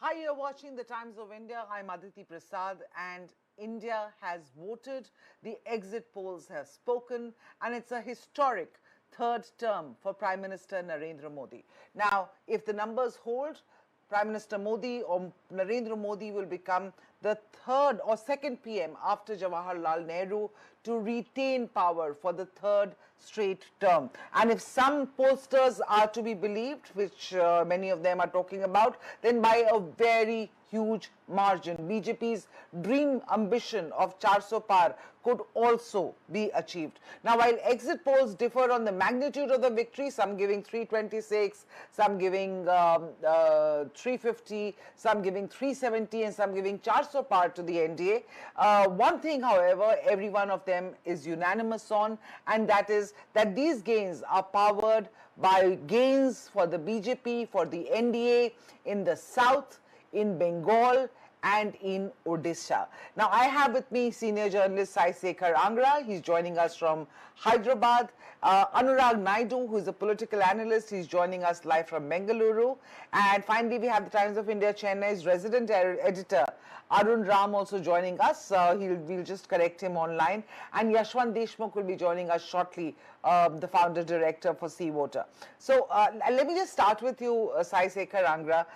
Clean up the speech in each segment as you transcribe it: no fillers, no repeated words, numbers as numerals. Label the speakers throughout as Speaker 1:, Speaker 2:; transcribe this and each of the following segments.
Speaker 1: Hi, you're watching the Times of India. I'm Aditi Prasad, and India has voted. The exit polls have spoken, and it's a historic third term for Prime Minister Narendra Modi. Now, if the numbers hold, Prime Minister Modi or Narendra Modi will become the third or second PM after Jawaharlal Nehru to retain power for the third straight term. And if some pollsters are to be believed, which many of them are talking about, then by a very huge margin, BJP's dream ambition of 400 par could also be achieved. Now, while exit polls differ on the magnitude of the victory, some giving 326, some giving 350, some giving 370, and some giving 400 par to the NDA. One thing, however, every one of them is unanimous on, and that is that these gains are powered by gains for the BJP, for the NDA in the south, in Bengal, and in Odisha. Now, I have with me senior journalist Sai Sekhar Angra. He's joining us from Hyderabad. Anurag Naidu, who is a political analyst, he's joining us live from Bengaluru. And finally, we have the Times of India Chennai's resident editor, Arun Ram, also joining us. We'll just correct him online. And Yashwant Deshmukh will be joining us shortly, the founder director for Sea Water. So let me just start with you, Sai Sekhar Angra.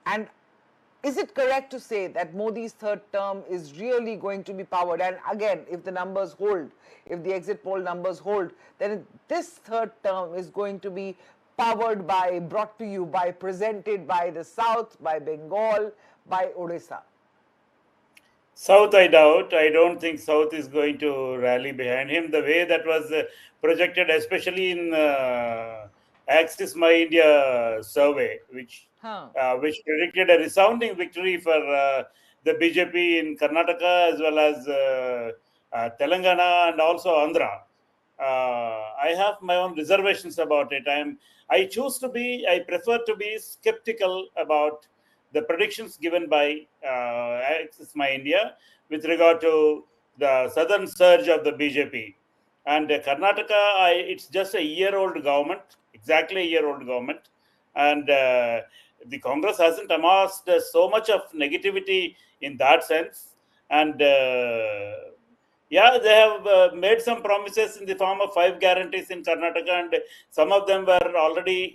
Speaker 1: And is it correct to say that Modi's third term is really going to be powered? And again, if the numbers hold, if the exit poll numbers hold, then this third term is going to be powered by, brought to you by, presented by the South, by Bengal, by Odisha.
Speaker 2: South, I doubt. I don't think South is going to rally behind him the way that was projected, especially in Axis My India survey, which predicted a resounding victory for the BJP in Karnataka as well as Telangana and also Andhra. I have my own reservations about it. I prefer to be skeptical about the predictions given by Axis My India with regard to the southern surge of the BJP. And Karnataka, it's just a year-old government, exactly a year-old government. And the Congress hasn't amassed so much of negativity in that sense. And yeah, they have made some promises in the form of 5 guarantees in Karnataka, and some of them were already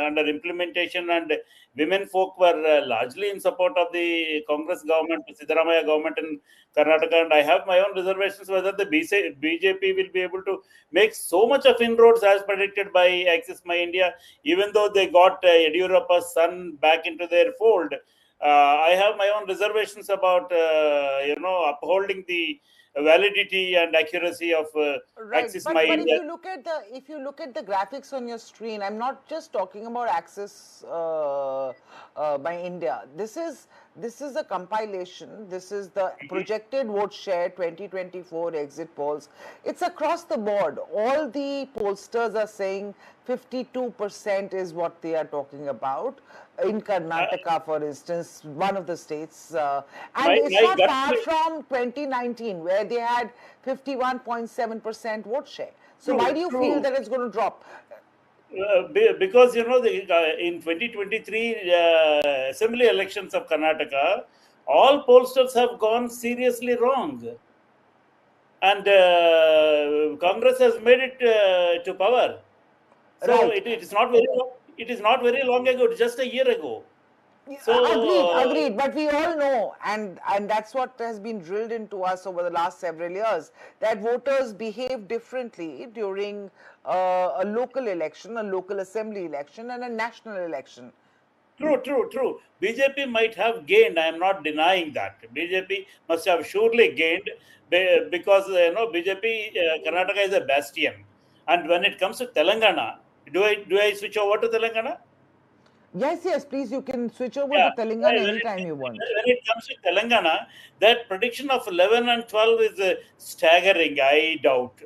Speaker 2: under implementation, and women folk were largely in support of the Congress government, Siddaramaiah government in Karnataka. And I have my own reservations whether the BJP will be able to make so much of inroads as predicted by Axis My India, even though they got Yediyurappa's son back into their fold. I have my own reservations about upholding the validity and accuracy of Axis My
Speaker 1: But
Speaker 2: India.
Speaker 1: if you look at the graphics on your screen, I'm not just talking about Axis by India. This is a compilation. This is the projected vote share 2024 exit polls. It's across the board. All the pollsters are saying 52% is what they are talking about. In Karnataka, for instance, one of the states. And it's not far from 2019, where they had 51.7% vote share. So why do you feel that it's going to drop?
Speaker 2: Because, in 2023 assembly elections of Karnataka, all pollsters have gone seriously wrong. And Congress has made it to power. So it is not very long. It is not very long ago, just a year ago.
Speaker 1: So, agreed. But we all know, and that's what has been drilled into us over the last several years, that voters behave differently during a local election, a local assembly election, and a national election.
Speaker 2: True. BJP might have gained. I am not denying that. BJP must have surely gained because BJP Karnataka is a bastion. And when it comes to Telangana, do I switch over to Telangana?
Speaker 1: Yes, please, you can switch over to Telangana anytime you want.
Speaker 2: When it comes to Telangana, that prediction of 11 and 12 is staggering, I doubt.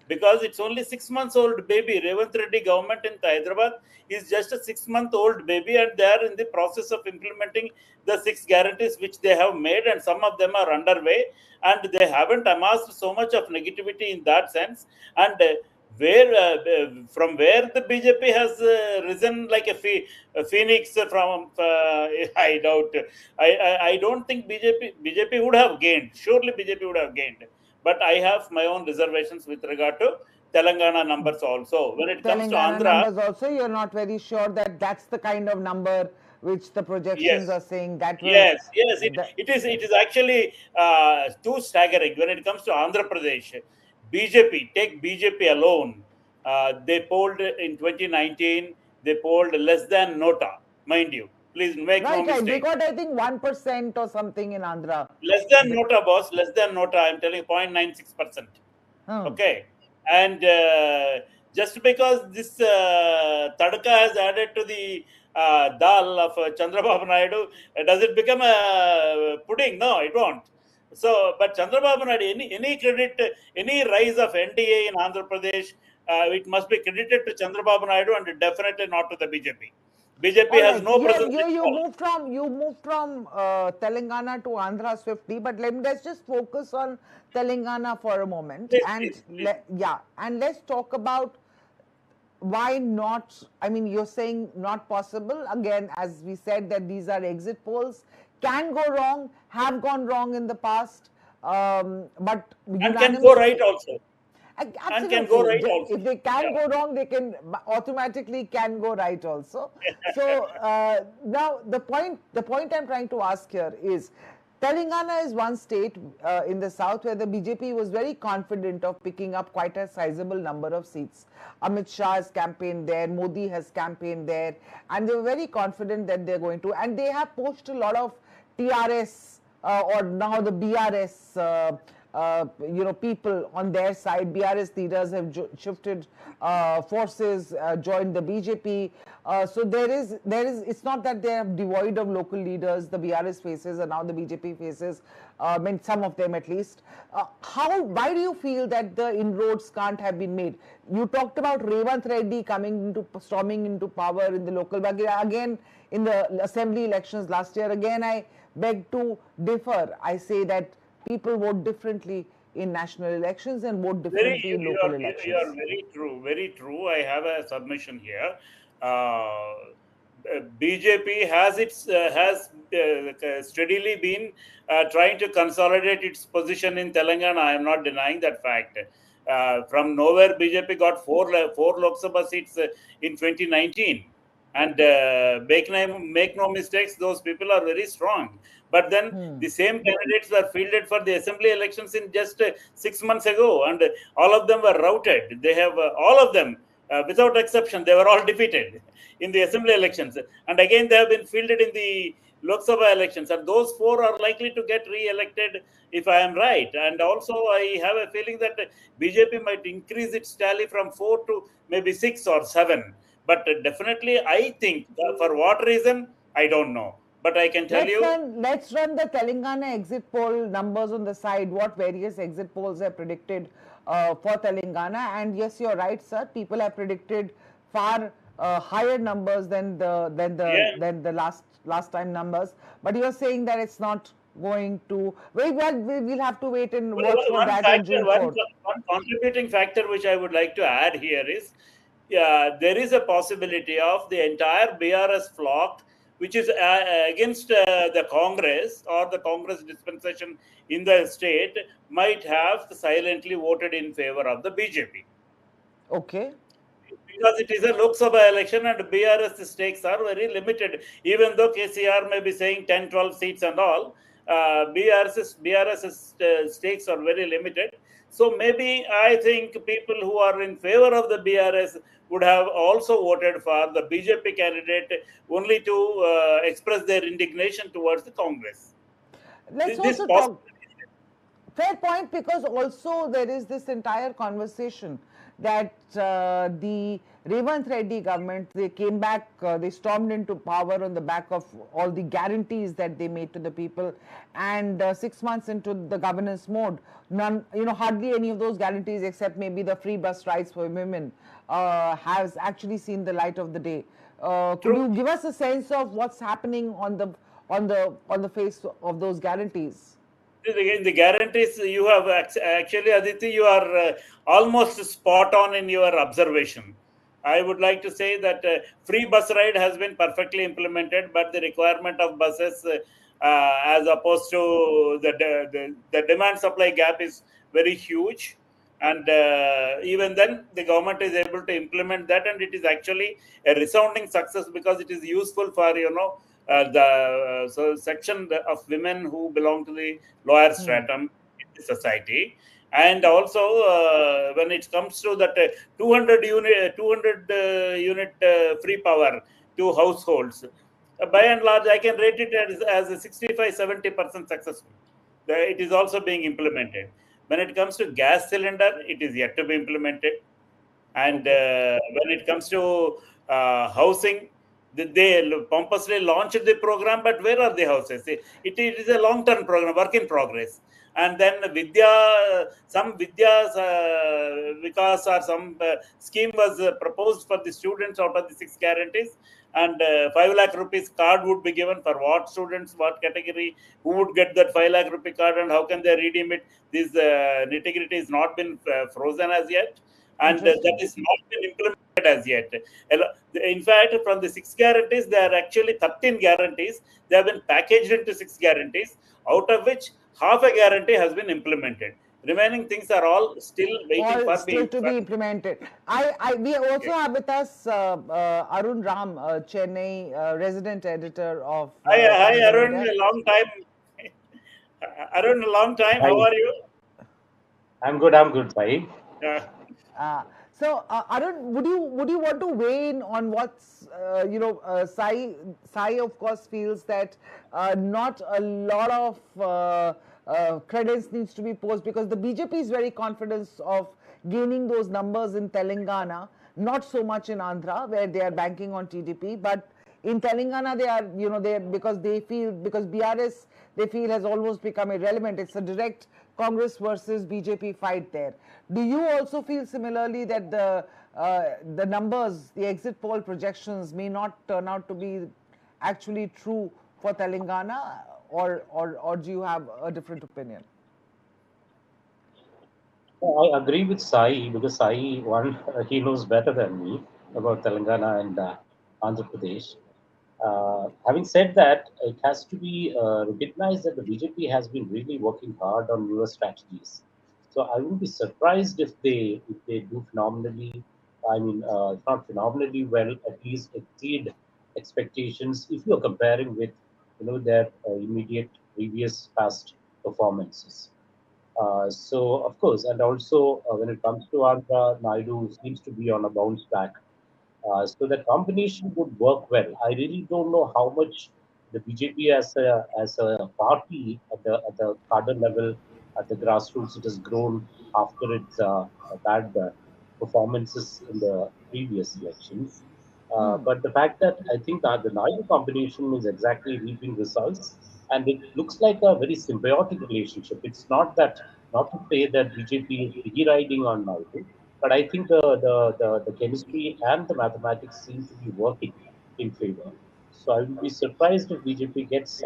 Speaker 2: Because it's only 6 months old baby. Revanth Reddy government in Hyderabad is just a 6-month-old baby, and they are in the process of implementing the 6 guarantees which they have made, and some of them are underway, and they haven't amassed so much of negativity in that sense. And where from where the BJP has risen like a phoenix from. I doubt. I don't think BJP would have gained. Surely BJP would have gained. But I have my own reservations with regard to Telangana numbers also. When it comes to
Speaker 1: Telangana
Speaker 2: Andhra,
Speaker 1: numbers also, you're not very sure that that's the kind of number which the projections are
Speaker 2: yes.
Speaker 1: saying that will.
Speaker 2: Yes.
Speaker 1: The,
Speaker 2: It is actually too staggering when it comes to Andhra Pradesh. BJP, take BJP alone. They polled in 2019. They polled less than Nota, mind you. Please make no
Speaker 1: right. They
Speaker 2: mistake.
Speaker 1: got, I think, 1% or something in Andhra.
Speaker 2: Less than Nota, boss. Less than Nota. I'm telling you, 0.96%.
Speaker 1: Hmm.
Speaker 2: Okay, and just because this tadka has added to the dal of Chandrababu Naidu, does it become a pudding? No, it won't. So, but Chandrababu Naidu, any credit, any rise of NDA in Andhra Pradesh, it must be credited to Chandrababu Naidu and definitely not to the BJP. BJP
Speaker 1: All
Speaker 2: has
Speaker 1: right.
Speaker 2: no
Speaker 1: Yeah,
Speaker 2: presence at all.
Speaker 1: you moved from Telangana to Andhra swiftly, but let's just focus on Telangana for a moment,
Speaker 2: Please,
Speaker 1: and
Speaker 2: please, please.
Speaker 1: and let's talk about why not. I mean, you're saying not possible again, as we said that these are exit polls, can go wrong, have gone wrong in the past, but
Speaker 2: And can go
Speaker 1: unanimous.
Speaker 2: right also. And can go
Speaker 1: Absolutely.
Speaker 2: right also.
Speaker 1: If they can
Speaker 2: Yeah.
Speaker 1: go wrong, they can automatically can go right also. So now the point I'm trying to ask here is, Telangana is one state in the south where the BJP was very confident of picking up quite a sizable number of seats. Amit Shah has campaigned there, Modi has campaigned there, and they were very confident that they're going to, and they have pushed a lot of TRS or now the BRS. People on their side, BRS leaders have shifted forces, joined the BJP. So there is, it's not that they are devoid of local leaders, the BRS faces, and now the BJP faces, I mean, some of them at least. Why do you feel that the inroads can't have been made? You talked about Revant Reddy storming into power in the local, but again, in the assembly elections last year, again, I beg to differ. I say that people vote differently in national elections and vote
Speaker 2: Very,
Speaker 1: differently in local
Speaker 2: you are
Speaker 1: elections.
Speaker 2: very true. Very true. I have a submission here. Uh, BJP has steadily been trying to consolidate its position in Telangana. I am not denying that fact. From nowhere, BJP got four Lok Sabha seats in 2019. And make no mistakes, those people are very strong. But then the same candidates were fielded for the assembly elections in just 6 months ago, and all of them were routed. They have all of them, without exception, they were all defeated in the assembly elections. And again, they have been fielded in the Lok Sabha elections, and those four are likely to get re-elected if I am right. And also, I have a feeling that BJP might increase its tally from 4 to maybe 6 or 7. But definitely, I think for what reason, I don't know. But I can tell you,
Speaker 1: Let's run the Telangana exit poll numbers on the side, what various exit polls have predicted for Telangana. And yes, you're right, sir. People have predicted far higher numbers than
Speaker 2: yeah.
Speaker 1: the last time numbers. But you're saying that it's not going to. We'll have to wait and watch for
Speaker 2: One
Speaker 1: that on
Speaker 2: factor,
Speaker 1: June 4th.
Speaker 2: one contributing factor which I would like to add here is, there is a possibility of the entire BRS flock, which is against the Congress or the Congress dispensation in the state, might have silently voted in favor of the BJP.
Speaker 1: Okay.
Speaker 2: Because it is a Lok Sabha election and BRS stakes are very limited. Even though KCR may be saying 10, 12 seats and all, BRS stakes are very limited. So maybe I think people who are in favor of the BRS would have also voted for the BJP candidate only to express their indignation towards the Congress.
Speaker 1: Let's
Speaker 2: This
Speaker 1: also talk.
Speaker 2: possibility.
Speaker 1: Fair point, because also there is this entire conversation that the Revant Reddy government, they came back, they stormed into power on the back of all the guarantees that they made to the people, and 6 months into the governance mode, hardly any of those guarantees, except maybe the free bus rides for women, has actually seen the light of the day. Could
Speaker 2: True.
Speaker 1: you give us a sense of what's happening on the face of those guarantees?
Speaker 2: Again, the guarantees you have actually, Aditi, you are almost spot on in your observation. I would like to say that free bus ride has been perfectly implemented, but the requirement of buses, as opposed to the demand supply gap, is very huge. And even then, the government is able to implement that, and it is actually a resounding success because it is useful for the so section of women who belong to the lower stratum in the society. And also when it comes to that 200 unit free power to households, by and large I can rate it as a 65-70% successful. It is also being implemented. When it comes to gas cylinder, it is yet to be implemented. And
Speaker 1: Okay.
Speaker 2: when it comes to housing, they pompously launched the program, but where are the houses? It is a long-term program, work in progress. And then some Vidya Vikas or some scheme was proposed for the students out of the six guarantees, and 5 lakh rupees card would be given for what students, what category, who would get that 5 lakh rupee card, and how can they redeem it. This nitty-gritty is not been frozen as yet, and that
Speaker 1: Interesting.
Speaker 2: is not been implemented as yet. In fact, from the six guarantees, there are actually 13 guarantees. They have been packaged into six guarantees, out of which half a guarantee has been implemented. Remaining things are all still waiting
Speaker 1: All
Speaker 2: for
Speaker 1: still
Speaker 2: being.
Speaker 1: to be implemented. We also have with us Arun Ram, Chennai resident editor of
Speaker 2: Hi, hi,
Speaker 1: Times of
Speaker 2: Arun.
Speaker 1: India.
Speaker 2: A long time. Arun, a long time. How
Speaker 3: Hi,
Speaker 2: are you?
Speaker 3: I'm good, Sai.
Speaker 2: Uh,
Speaker 1: Uh, Arun, would you want to weigh in on what's Sai of course feels that not a lot of credence needs to be posed because the BJP is very confident of gaining those numbers in Telangana, not so much in Andhra where they are banking on TDP, but in Telangana they are they because they feel because BRS they feel has almost become irrelevant. It's a direct Congress versus BJP fight there. Do you also feel similarly that the numbers, the exit poll projections may not turn out to be actually true for Telangana, or do you have a different opinion?
Speaker 3: I agree with Sai because Sai, one, he knows better than me about Telangana and Andhra Pradesh. Having said that, it has to be recognized that the BJP has been really working hard on newer strategies. So I wouldn't be surprised if they do phenomenally. I mean, if not phenomenally well, at least exceed expectations if you are comparing with their immediate previous past performances. So of course, and also when it comes to Andhra, Naidu seems to be on a bounce back. So the combination would work well. I really don't know how much the BJP as a party at the cadre level, at the grassroots, it has grown after its bad performances in the previous elections. But the fact that I think that the Naidu combination is exactly reaping results, and it looks like a very symbiotic relationship. It's not to say that BJP is rewriting on Naidu, but I think the chemistry and the mathematics seem to be working in favor. So I would be surprised if BJP gets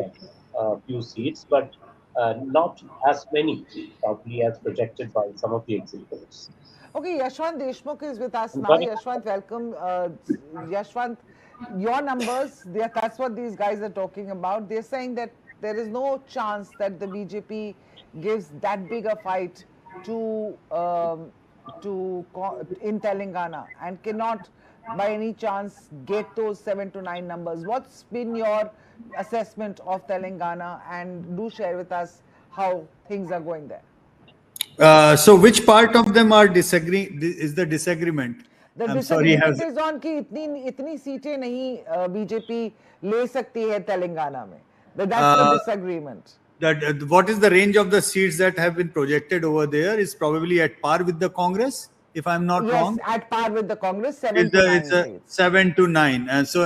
Speaker 3: a few seats, but not as many probably as projected by some of the exit polls.
Speaker 1: Okay, Yashwant Deshmukh is with us
Speaker 3: I'm
Speaker 1: now.
Speaker 3: sorry.
Speaker 1: Yashwant, welcome. Yashwant, your numbers, that's what these guys are talking about. They're saying that there is no chance that the BJP gives that big a fight to in Telangana and cannot by any chance get those 7 to 9 numbers. What's been your assessment of Telangana, and do share with us how things are going there?
Speaker 4: So which part of them are disagreeing? Is the disagreement?
Speaker 1: The
Speaker 4: I'm sorry.
Speaker 1: disagreement
Speaker 4: Has
Speaker 1: is on कि इतनी सीटें नहीं BJP ले सकती है तेलंगाना में. That's the
Speaker 4: uh,
Speaker 1: disagreement.
Speaker 4: that what is the range of the seats that have been projected over there? Is probably at par with the Congress, if I'm not
Speaker 1: Yes,
Speaker 4: wrong.
Speaker 1: at par with the Congress,
Speaker 4: Is
Speaker 1: 7 to 9
Speaker 4: a
Speaker 1: seats.
Speaker 4: 7 to 9, and so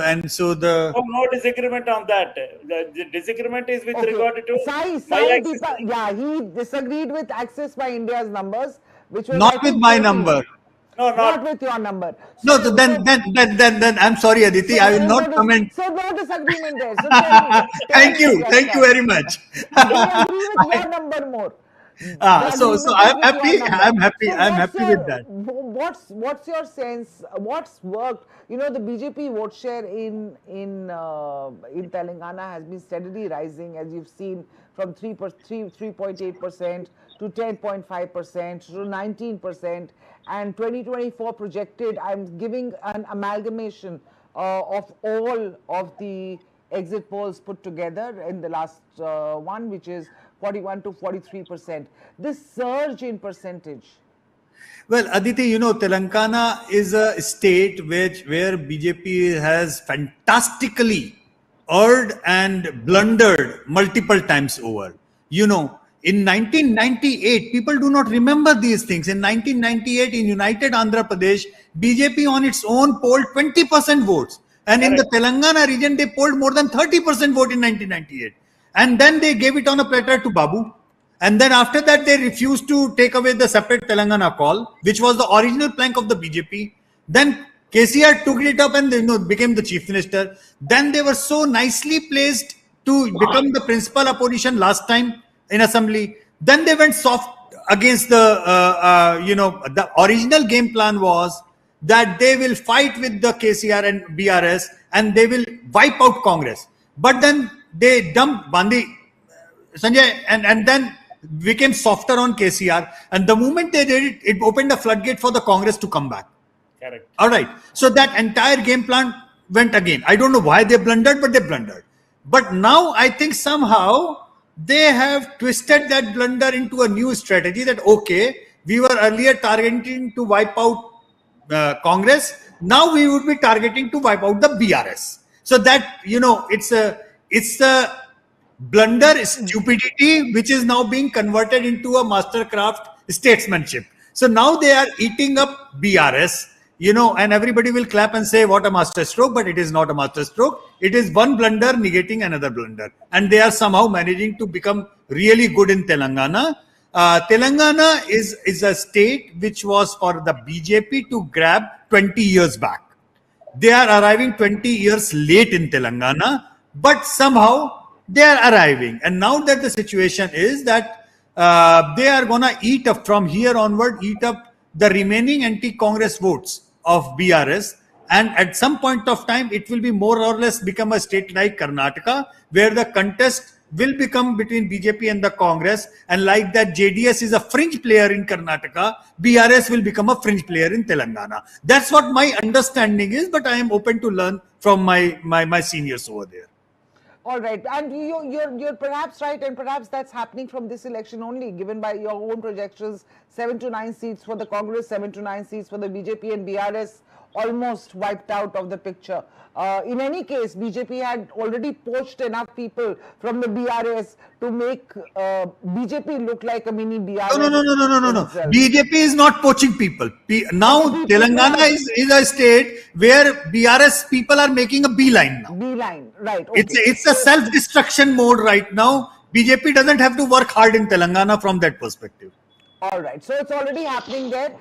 Speaker 4: the
Speaker 2: no disagreement on that. The disagreement is with
Speaker 1: Okay,
Speaker 2: regard to my
Speaker 1: Sai
Speaker 2: access.
Speaker 1: Deepa, yeah, he disagreed with Access by India's numbers, which was
Speaker 4: not
Speaker 1: I
Speaker 4: with
Speaker 1: think
Speaker 4: my
Speaker 1: 14.
Speaker 4: number.
Speaker 2: No,
Speaker 1: Not
Speaker 2: not.
Speaker 1: with your number.
Speaker 4: No, so then I'm sorry, Aditi. I will not comment.
Speaker 1: So no disagreement there. So tell
Speaker 4: Thank
Speaker 1: me,
Speaker 4: you. Thank you
Speaker 1: Yashwant.
Speaker 4: very much.
Speaker 1: We agree with your number more. The
Speaker 4: So
Speaker 1: agreement is
Speaker 4: I'm
Speaker 1: with your
Speaker 4: happy.
Speaker 1: number. So
Speaker 4: I'm happy with that.
Speaker 1: what's your sense? What's worked? You know, the BJP vote share in Telangana has been steadily rising, as you've seen, from 3.8% to 10.5% to 19%, and 2024 projected. I'm giving an amalgamation of all of the exit polls put together in the last one, which is 41 to 43%. This surge in percentage.
Speaker 4: Well, Aditi, Telangana is a state where BJP has fantastically erred and blundered multiple times over. In 1998, people do not remember these things. In 1998, in United Andhra Pradesh, BJP on its own polled 20% votes. And in the Telangana region, they polled more than 30% vote in 1998. And then they gave it on a platter to Babu. And then after that, they refused to take away the separate Telangana call, which was the original plank of the BJP. Then KCR took it up and became the chief minister. Then they were so nicely placed to become the principal opposition last time in assembly. Then they went soft against the original game plan was that they will fight with the KCR and BRS and they will wipe out Congress. But then they dumped Bandi, Sanjay, and then became softer on KCR. And the moment they did it, it opened a floodgate for the Congress to come back.
Speaker 2: Correct.
Speaker 4: All right. So that entire game plan went again. I don't know why they blundered, but they blundered. But now I think somehow they have twisted that blunder into a new strategy that, okay, we were earlier targeting to wipe out Congress. Now we would be targeting to wipe out the BRS. So that, it's a blunder stupidity which is now being converted into a mastercraft statesmanship. So now they are eating up BRS, and everybody will clap and say what a master stroke, but it is not a master stroke. It is one blunder negating another blunder, and they are somehow managing to become really good in Telangana. Telangana is a state which was for the BJP to grab 20 years back. They are arriving 20 years late in Telangana, but somehow they are arriving. And now that the situation is that they are going to eat up from here onward, eat up the remaining anti-Congress votes of BRS. And at some point of time, it will be more or less become a state like Karnataka, where the contest will become between BJP and the Congress. And like that, JDS is a fringe player in Karnataka, BRS will become a fringe player in Telangana. That's what my understanding is, but I am open to learn from my seniors over there.
Speaker 1: All right, and you're perhaps right, and perhaps that's happening from this election only, given by your own projections. 7 to 9 seats for the Congress, 7 to 9 seats for the BJP, and BRS almost wiped out of the picture. In any case, BJP had already poached enough people from the BRS to make BJP look like a mini BRS.
Speaker 4: No. BJP is not poaching people. Now Telangana is a state where BRS people are making a beeline now.
Speaker 1: Beeline, right. Okay.
Speaker 4: It's a self-destruction mode right now. BJP doesn't have to work hard in Telangana from that perspective.
Speaker 1: All right, so it's already happening there.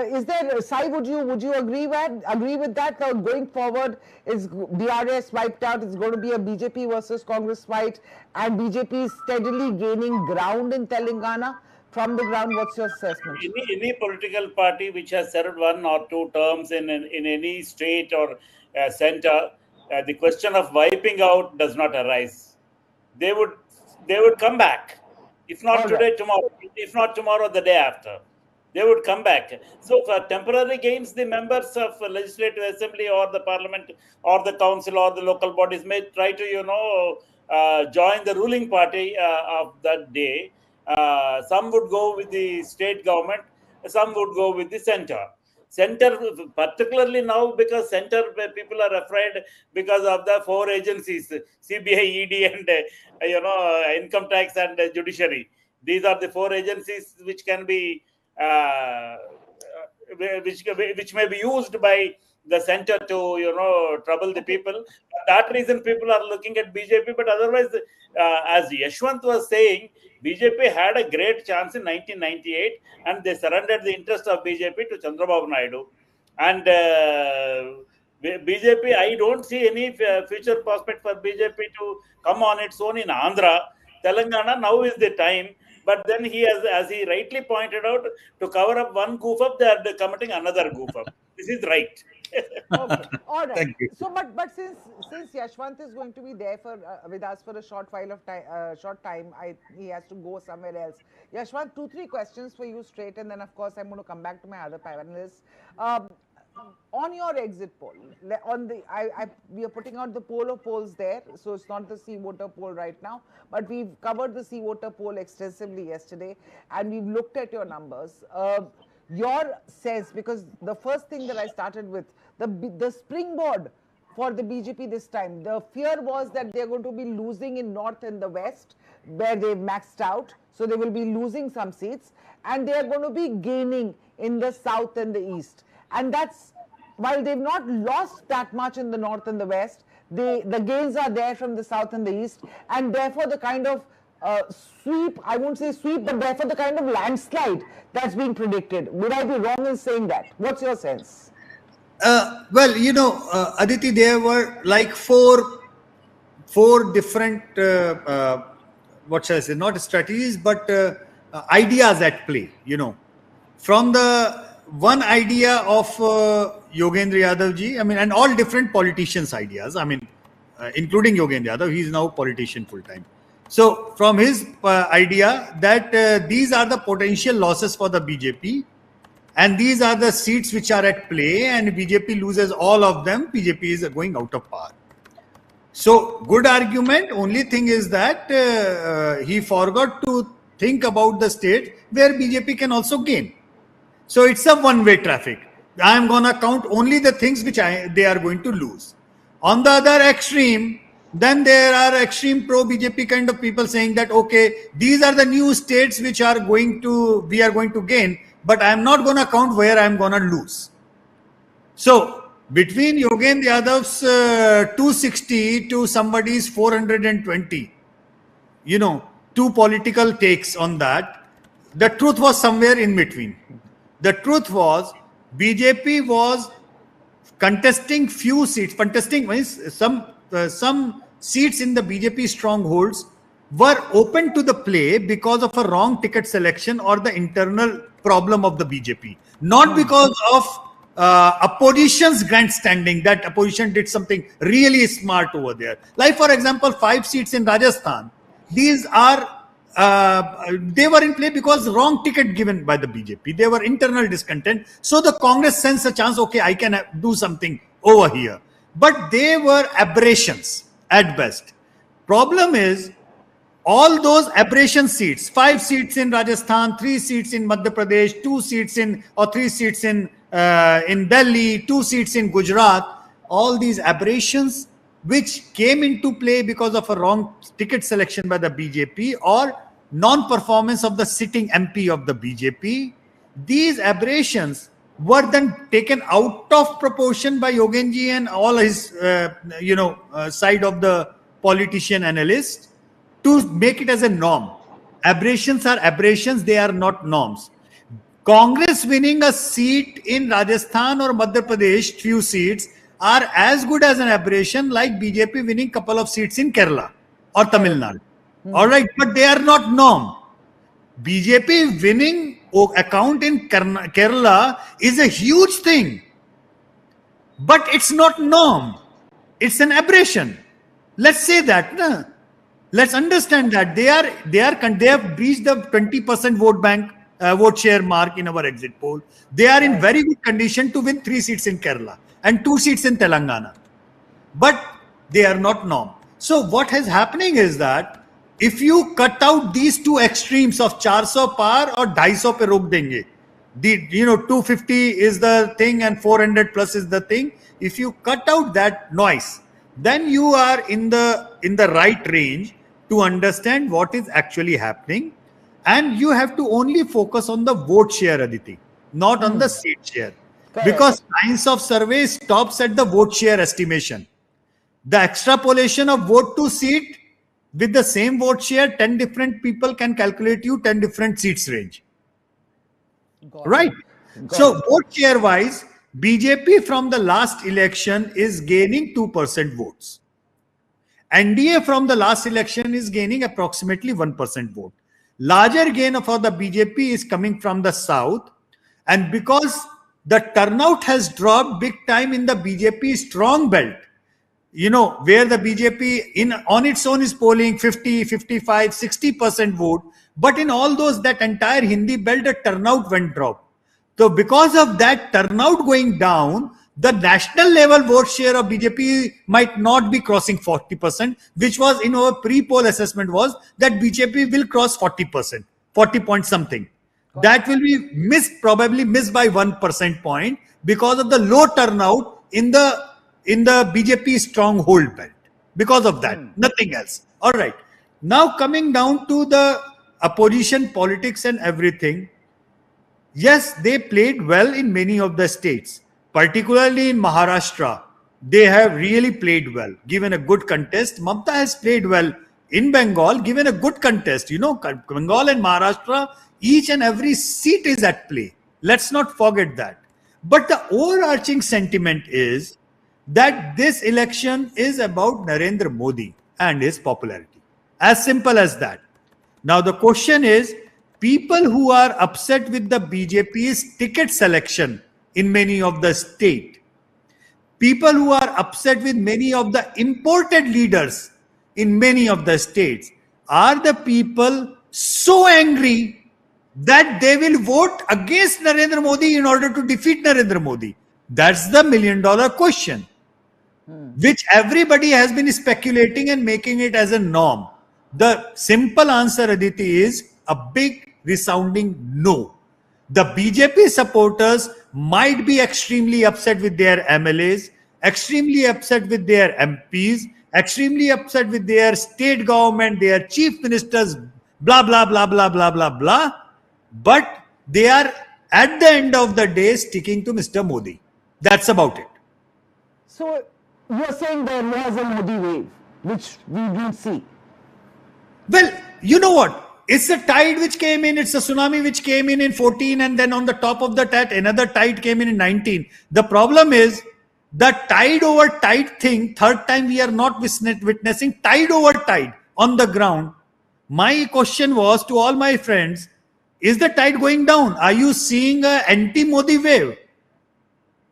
Speaker 1: Is there, Sai, would you agree with that? Now, going forward, is BRS wiped out? It's going to be a BJP versus Congress fight, and BJP is steadily gaining ground in Telangana. From the ground, what's your assessment?
Speaker 2: Any political party which has served 1 or 2 terms in any state or center, the question of wiping out does not arise. They would come back. If not today, tomorrow. If not tomorrow, the day after. They would come back. So for temporary gains, the members of legislative assembly or the parliament or the council or the local bodies may try to, join the ruling party of that day. Some would go with the state government. Some would go with the center. Center, particularly now, because center people are afraid because of the 4 agencies, CBI, ED, and income tax and judiciary. These are the 4 agencies which can be, which may be used by the center to trouble the people. For that reason, people are looking at BJP. But otherwise, as Yashwant was saying, BJP had a great chance in 1998, and they surrendered the interest of BJP to Chandrababu Naidu. And BJP, I don't see any future prospect for BJP to come on its own in Andhra. Telangana, now is the time. But then he has, as he rightly pointed out, to cover up one goof up, they are committing another goof up. This is right.
Speaker 1: Okay, all right.
Speaker 4: Thank you.
Speaker 1: So, but since Yashwant is going to be there for with us for a short time, he has to go somewhere else. Yashwant, 2-3 questions for you straight, and then of course I'm going to come back to my other panelists. On your exit poll, we are putting out the poll of polls there, so it's not the sea voter poll right now, but we've covered the sea voter poll extensively yesterday, and we've looked at your numbers. Your sense, because the first thing that I started with, the springboard for the BJP this time, the fear was that they're going to be losing in North and the West, where they've maxed out, so they will be losing some seats, and they are going to be gaining in the South and the East. And that's, while they've not lost that much in the North and the West, the gains are there from the South and the East, and therefore the kind of sweep, I won't say sweep, but therefore the kind of landslide that's being predicted. Would I be wrong in saying that? What's your sense?
Speaker 4: Well, Aditi, there were like four different, what shall I say, not strategies, but ideas at play, From the one idea of Yogendra Yadav ji, and all different politicians' ideas, including Yogendra Yadav, he is now a politician full-time. So, from his idea that these are the potential losses for the BJP, and these are the seats which are at play, and BJP loses all of them, BJP is going out of power. So, good argument. Only thing is that he forgot to think about the state where BJP can also gain. So, it's a one-way traffic. I am going to count only the things which they are going to lose. On the other extreme, then there are extreme pro-BJP kind of people saying that, okay, these are the new states which we are going to gain, but I am not going to count where I am going to lose. So, between Yogendra Yadav's 260 to somebody's 420, two political takes on that, the truth was somewhere in between. The truth was, BJP was contesting few seats. Contesting means some seats in the BJP strongholds were open to the play because of a wrong ticket selection or the internal problem of the BJP, not because of opposition's grandstanding, that opposition did something really smart over there. Like, for example, 5 seats in Rajasthan. These are they were in play because wrong ticket given by the BJP. They were internal discontent. So the Congress sensed a chance, okay, I can do something over here. But they were aberrations at best. Problem is, all those aberration seats, 5 seats in Rajasthan, 3 seats in Madhya Pradesh, 3 seats in Delhi, 2 seats in Gujarat, all these aberrations which came into play because of a wrong ticket selection by the BJP or non-performance of the sitting MP of the BJP, these aberrations were then taken out of proportion by Yogenji and all his, side of the politician analyst to make it as a norm. Aberrations are aberrations, they are not norms. Congress winning a seat in Rajasthan or Madhya Pradesh, few seats, are as good as an aberration like BJP winning couple of seats in Kerala or Tamil Nadu. All right, but they are not norm. BJP winning account in Kerala is a huge thing, but it's not norm. It's an aberration. Let's say that. No? Let's understand that they have breached the 20% vote share mark in our exit poll. They are in very good condition to win 3 seats in Kerala and 2 seats in Telangana, but they are not norm. So what is happening is that if you cut out these two extremes of 400 par or 250 pe rok denge, 250 is the thing and 400 plus is the thing. If you cut out that noise, then you are in the right range to understand what is actually happening, and you have to only focus on the vote share, Aditi, not on the seat share. Because science of survey stops at the vote share estimation. The extrapolation of vote to seat with the same vote share, 10 different people can calculate you 10 different seats range. Right. So vote share wise, BJP from the last election is gaining 2% votes. NDA from the last election is gaining approximately 1% vote. Larger gain for the BJP is coming from the south, and because the turnout has dropped big time in the BJP strong belt, you know, where the BJP on its own is polling 50, 55, 60% vote, but in all those, that entire Hindi belt, the turnout went drop. So because of that turnout going down, the national level vote share of BJP might not be crossing 40%, which was in our pre-poll assessment was that BJP will cross 40%, 40 point something. That will be probably missed by 1% point because of the low turnout in the BJP stronghold belt. Because of that, nothing else. All right. Now coming down to the opposition politics and everything, yes, they played well in many of the states, particularly in Maharashtra. They have really played well, given a good contest. Mamta has played well in Bengal, given a good contest. You know, Bengal and Maharashtra, each and every seat is at play. Let's not forget that. But the overarching sentiment is that this election is about Narendra Modi and his popularity. As simple as that. Now the question is, people who are upset with the BJP's ticket selection in many of the state, people who are upset with many of the imported leaders in many of the states, are the people so angry that they will vote against Narendra Modi in order to defeat Narendra Modi? That's the $1 million question, which everybody has been speculating and making it as a norm. The simple answer, Aditi, is a big resounding no. The BJP supporters might be extremely upset with their MLAs, extremely upset with their MPs, extremely upset with their state government, their chief ministers, blah, blah, blah, blah, blah, blah, blah. But they are, at the end of the day, sticking to Mr. Modi. That's about it.
Speaker 1: So you're saying there was a Modi wave, which we didn't see.
Speaker 4: Well, you know what? It's a tide which came in, it's a tsunami which came in 14, and then on the top of the tide, another tide came in 19. The problem is, the tide over tide thing, third time we are not witnessing tide over tide on the ground. My question was to all my friends, is the tide going down? Are you seeing an anti-Modi wave?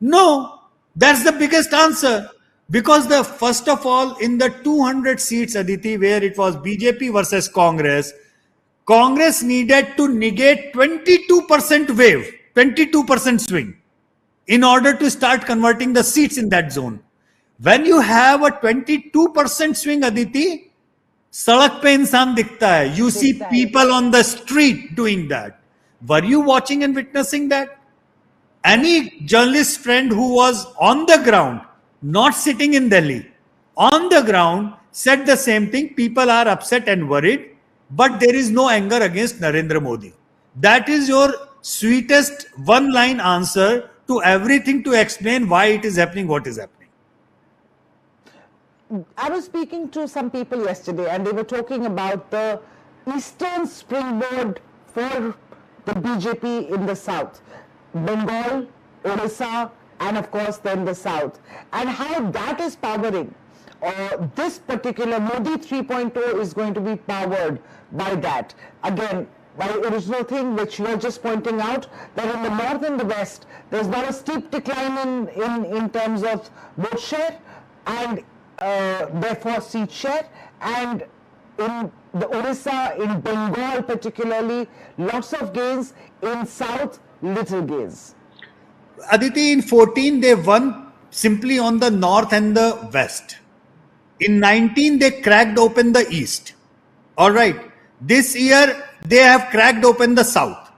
Speaker 4: No, that's the biggest answer. Because first of all, in the 200 seats, Aditi, where it was BJP versus Congress, Congress needed to negate 22% wave, 22% swing in order to start converting the seats in that zone. When you have a 22% swing, Aditi, sadak pe insaan dikhta hai. You see people on the street doing that. Were you watching and witnessing that? Any journalist friend who was on the ground, not sitting in Delhi, on the ground, said the same thing. People are upset and worried, but there is no anger against Narendra Modi. That is your sweetest one-line answer to everything to explain why it is happening, what is happening.
Speaker 1: I was speaking to some people yesterday and they were talking about the eastern springboard for the BJP in the south. Bengal, Odisha, and of course then the south. And how that is powering, this particular Modi 3.0 is going to be powered by that. Again, my original thing which you are just pointing out, that in the north and the west, there's not a steep decline in terms of vote share and therefore seat share, and in the Odisha, in Bengal particularly, lots of gains, in south, little gains.
Speaker 4: Aditi, in 14, they won simply on the north and the west. In 19, they cracked open the east. All right. This year, they have cracked open the south.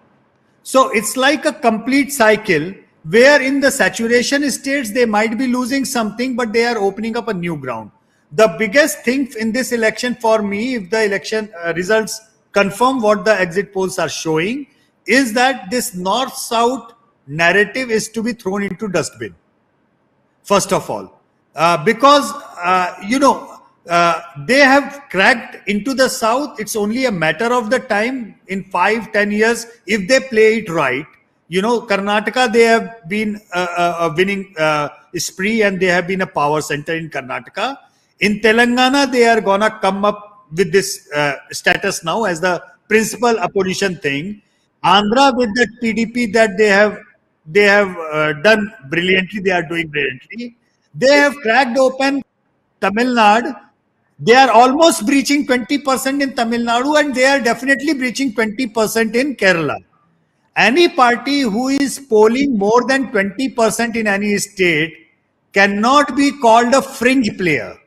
Speaker 4: So it's like a complete cycle where in the saturation states, they might be losing something, but they are opening up a new ground. The biggest thing in this election for me, if the election results confirm what the exit polls are showing, is that this north-south narrative is to be thrown into dustbin. First of all, because they have cracked into the south. It's only a matter of the time in 5-10 years if they play it right. Karnataka, they have been a winning spree, and they have been a power center in Karnataka. In Telangana, they are gonna come up with this status now as the principal opposition thing. Andhra, with the TDP that they have done brilliantly. They are doing brilliantly. They have cracked open Tamil Nadu. They are almost breaching 20% in Tamil Nadu, and they are definitely breaching 20% in Kerala. Any party who is polling more than 20% in any state cannot be called a fringe player.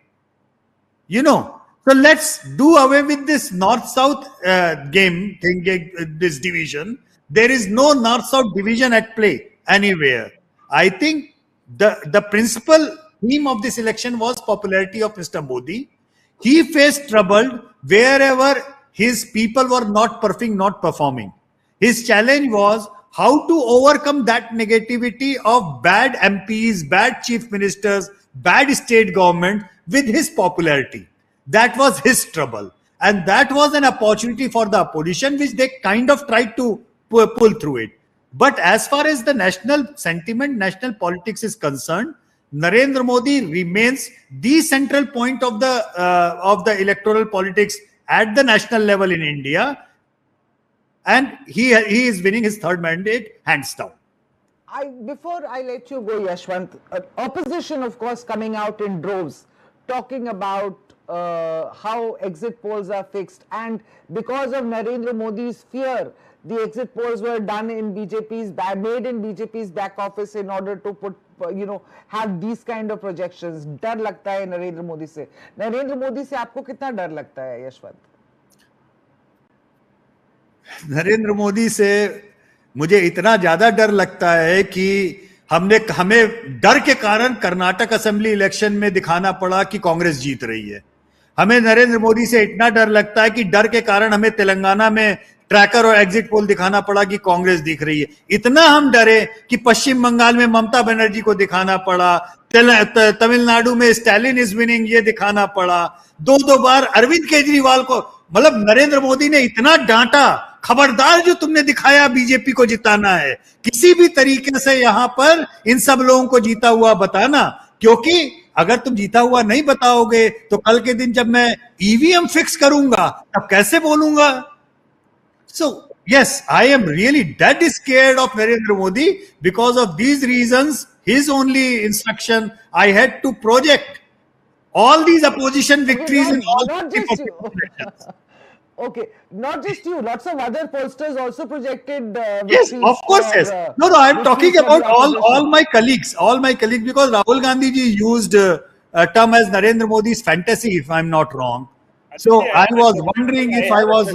Speaker 4: So let's do away with this north-south game thing, this division. There is no north-south division at play anywhere. I think the principal theme of this election was popularity of Mr. Modi. He faced trouble wherever his people were not performing. His challenge was how to overcome that negativity of bad MPs, bad chief ministers, bad state government with his popularity. That was his trouble. And that was an opportunity for the opposition, which they kind of tried to pull through it. But as far as the national sentiment, national politics is concerned, Narendra Modi remains the central point of the electoral politics at the national level in India. And he is winning his third mandate hands down.
Speaker 1: Before I let you go, Yashwant, opposition, of course, coming out in droves, talking about how exit polls are fixed, and because of Narendra Modi's fear, the exit polls were done in made in BJP's back office in order to put, have these kind of projections. डर लगता है नरेंद्र मोदी से. नरेंद्र मोदी से आपको कितना डर लगता है, यशवंत?
Speaker 4: नरेंद्र मोदी से मुझे इतना ज्यादा डर लगता है कि हमें डर के कारण कर्नाटक असेंबली इलेक्शन में दिखाना पड़ा कि कांग्रेस जीत रही है. हमें नरेंद्र मोदी से इतना डर लगता है कि डर के कारण हमें तेलंगाना में ट्रैकर और एग्जिट पोल दिखाना पड़ा कि कांग्रेस दिख रही है. इतना हम डरे कि पश्चिम बंगाल में ममता बनर्जी को दिखाना पड़ा, तमिलनाडु में स्टैलिन इज विनिंग ये दिखाना पड़ा, दो बार अरविंद केजरीवाल को. मतलब नरेंद्र मोदी ने इतना डांटा, खबरदार जो तुमने दिखाया बीजेपी को जिताना है, किसी भी तरीके से यहां पर इन सब लोगों को जीता हुआ बताना, क्योंकि अगर तुम जीता हुआ नहीं बताओगे तो कल के दिन जब मैं ईवीएम फिक्स करूंगा तब कैसे बोलूंगा. So yes, I am really dead scared of Narendra Modi. Because of these reasons, his only instruction, I had to project all these opposition victories in all elections.
Speaker 1: Okay, not just you, lots of other pollsters also projected
Speaker 4: yes, of course, yes. No, I'm talking about all my colleagues, because Rahul Gandhi ji used a term as Narendra Modi's fantasy, if I'm not wrong. So I was wondering if I was...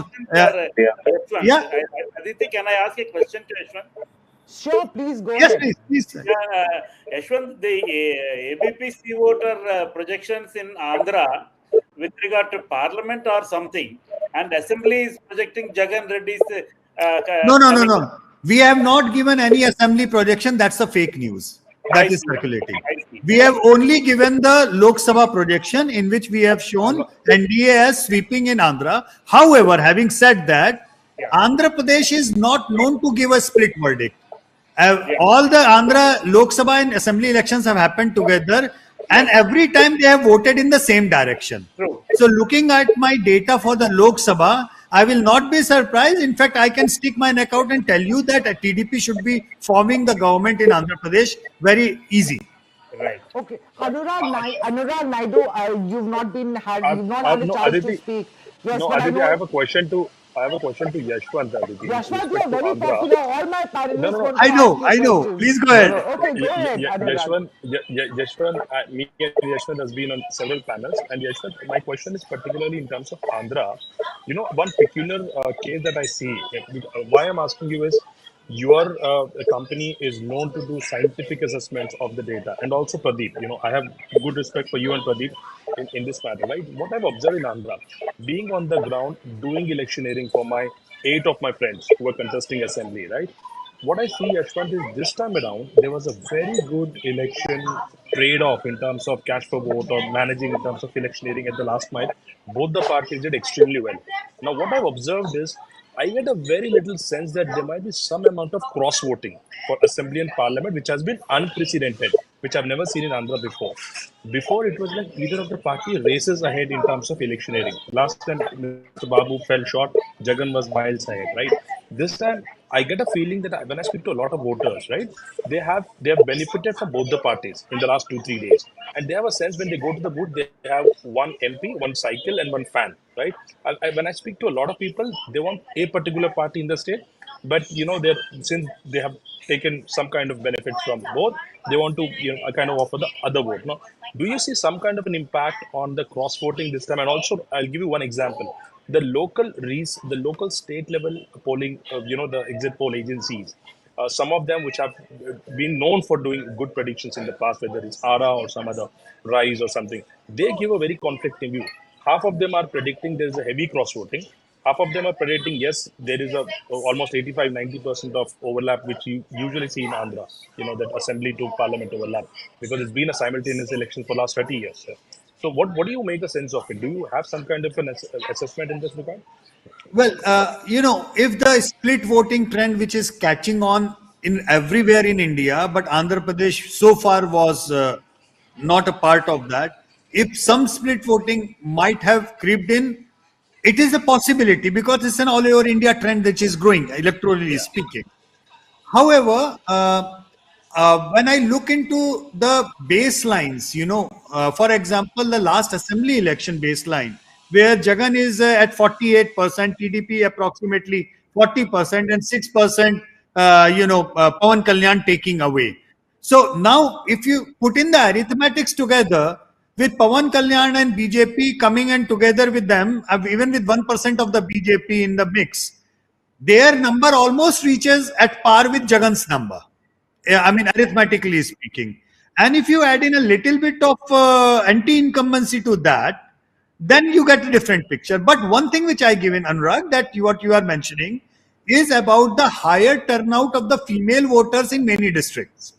Speaker 2: Aditi, can I ask a question to Yashwant?
Speaker 1: Sure, please go
Speaker 4: yes,
Speaker 1: ahead.
Speaker 4: Yes, please.
Speaker 2: Yashwant, the ABPC voter projections in Andhra with regard to parliament or something, and assembly is projecting Jagan Reddy's...
Speaker 4: No. We have not given any assembly projection. That's a fake news. That is circulating. We have only given the Lok Sabha projection, in which we have shown NDA as sweeping in Andhra. However, having said that, Andhra Pradesh is not known to give a split verdict. All the Andhra Lok Sabha and assembly elections have happened together, and every time they have voted in the same direction.
Speaker 2: True.
Speaker 4: So looking at my data for the Lok Sabha, I will not be surprised. In fact, I can stick my neck out and tell you that a TDP should be forming the government in Andhra Pradesh very easy.
Speaker 2: Right.
Speaker 1: Okay, Anurag Naidu, you've not had a chance to speak. Yes,
Speaker 5: no, Aditi, I have a question to Yashwant. Aditi,
Speaker 1: Yashwant, you're very popular. All my panelists want to
Speaker 4: I know.
Speaker 1: questions.
Speaker 4: Please go ahead.
Speaker 1: Okay, go ahead,
Speaker 5: Yashwant, me and Yashwant has been on several panels, and Yashwant, my question is particularly in terms of Andhra. One peculiar case that I see. Why I'm asking you is, your company is known to do scientific assessments of the data, and also Pradeep. I have good respect for you and Pradeep in this matter, right? What I've observed in Andhra, being on the ground, doing electioneering for 8 of my friends who are contesting assembly, right? What I see, Yashwant, is this time around, there was a very good election trade-off in terms of cash for vote or managing in terms of electioneering at the last mile. Both the parties did extremely well. Now, what I've observed is I get a very little sense that there might be some amount of cross-voting for assembly and parliament, which has been unprecedented, which I've never seen in Andhra before. Before, it was like either of the party races ahead in terms of electioneering. Last time, Mr. Babu fell short, Jagan was miles ahead, right? This time, I get a feeling that when I speak to a lot of voters, right, they have benefited from both the parties in the last 2 3 days, and they have a sense when they go to the booth, they have one MP, one cycle, and one fan, right? When I speak to a lot of people, they want a particular party in the state, but they since they have taken some kind of benefits from both, they want to kind of offer the other vote. Now, do you see some kind of an impact on the cross voting this time? And also, I'll give you one example: the local state level polling, the exit poll agencies, some of them which have been known for doing good predictions in the past, whether it's ARA or some other Rise or something, they give a very conflicting view. Half of them are predicting there is a heavy cross voting. Half of them are predicting, yes, there is a almost 85-90% of overlap, which you usually see in Andhra, that assembly to parliament overlap, because it's been a simultaneous election for the last 30 years. So what do you make a sense of it? Do you have some kind of an assessment in this regard?
Speaker 4: Well, if the split voting trend, which is catching on in everywhere in India, but Andhra Pradesh so far was not a part of that. If some split voting might have creeped in, it is a possibility because it's an all over India trend which is growing, electorally speaking. However, when I look into the baselines, for example, the last assembly election baseline, where Jagan is at 48%, TDP approximately 40%, and 6%, Pawan Kalyan taking away. So now, if you put in the arithmetics together, with Pawan Kalyan and BJP coming and together with them, even with 1% of the BJP in the mix, their number almost reaches at par with Jagan's number. I mean, arithmetically speaking. And if you add in a little bit of anti-incumbency to that, then you get a different picture. But one thing which I give in Anurag, that what you are mentioning is about the higher turnout of the female voters in many districts.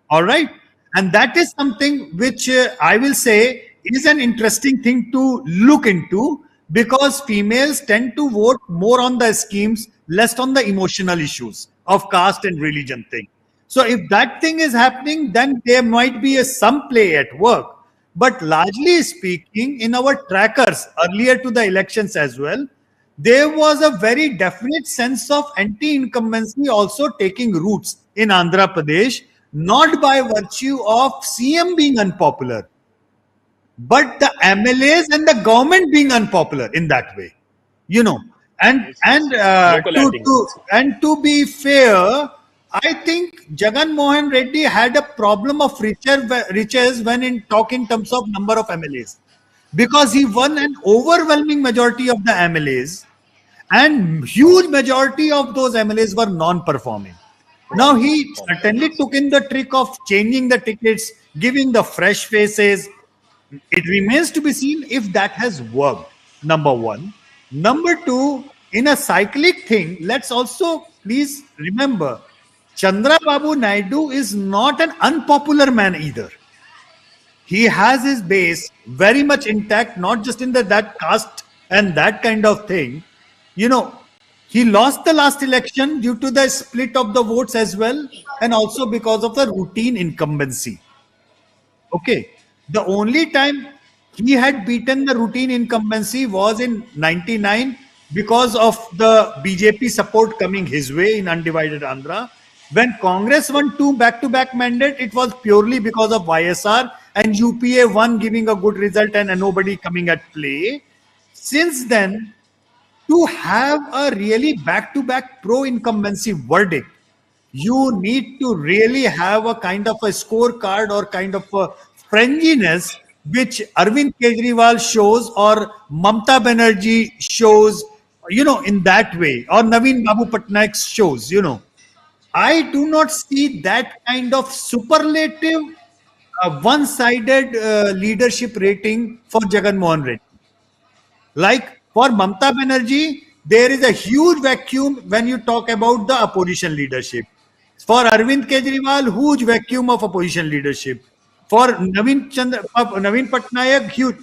Speaker 4: All right. And that is something which I will say is an interesting thing to look into, because females tend to vote more on the schemes, less on the emotional issues of caste and religion thing. So if that thing is happening, then there might be some play at work. But largely speaking, in our trackers earlier to the elections as well, there was a very definite sense of anti-incumbency also taking roots in Andhra Pradesh, not by virtue of CM being unpopular, but the MLAs and the government being unpopular in that way, and to be fair, I think Jagan Mohan Reddy had a problem of riches when in terms of number of MLAs, because he won an overwhelming majority of the MLAs, and huge majority of those MLAs were non-performing. Now he certainly took in the trick of changing the tickets, giving the fresh faces. It remains to be seen if that has worked, number one. Number two, in a cyclic thing, let's also please remember, Chandra Babu Naidu is not an unpopular man either. He has his base very much intact, not just in that caste and that kind of thing. He lost the last election due to the split of the votes as well, and also because of the routine incumbency. Okay. The only time he had beaten the routine incumbency was in 99 because of the BJP support coming his way in undivided Andhra. When Congress won 2 back-to-back mandate, it was purely because of YSR and UPA won, giving a good result and nobody coming at play. Since then, to have a really back-to-back pro-incumbency verdict, you need to really have a kind of a scorecard or kind of a friendliness which Arvind Kejriwal shows or Mamta Banerjee shows, in that way, or Naveen Babu Patnaik shows, I do not see that kind of superlative, one-sided leadership rating for Jagan Mohan Reddy. Like for Mamta Banerjee, there is a huge vacuum when you talk about the opposition leadership. For Arvind Kejriwal, huge vacuum of opposition leadership. For Naveen Patnaik, huge.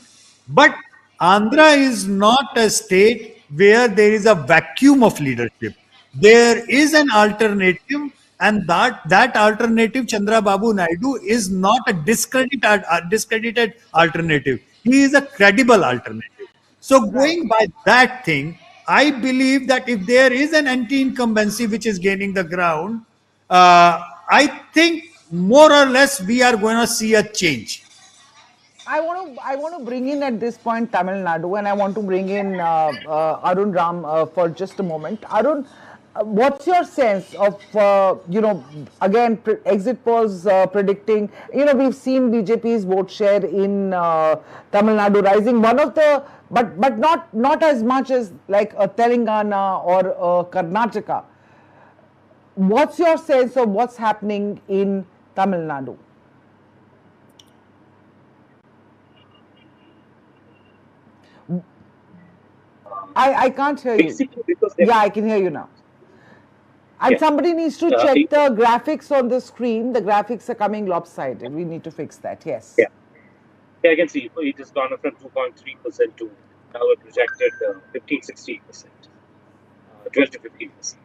Speaker 4: But Andhra is not a state where there is a vacuum of leadership. There is an alternative, and that alternative, Chandra Babu Naidu, is not a discredited alternative. He is a credible alternative. So
Speaker 1: Right.
Speaker 4: going by that thing, I believe that if there is an anti-incumbency which is gaining the ground, uh, I think more or less we are going to see a change.
Speaker 1: I want to bring in at this point Tamil Nadu, and I want to bring in Arun Ram for just a moment. Arun, what's your sense of again exit polls predicting? We've seen BJP's vote share in Tamil Nadu rising. One of the but not as much as like a Telangana or Karnataka. What's your sense of what's happening in Tamil Nadu? I can't hear you.
Speaker 3: Basically, because
Speaker 1: Yeah, I can hear you now. And
Speaker 3: Yeah.
Speaker 1: somebody needs to check the graphics on the screen. The graphics are coming lopsided. We need to fix that. Yes.
Speaker 3: Yeah. I can see it has gone up from 2.3% to now a projected 15-16%, 12 to 15%.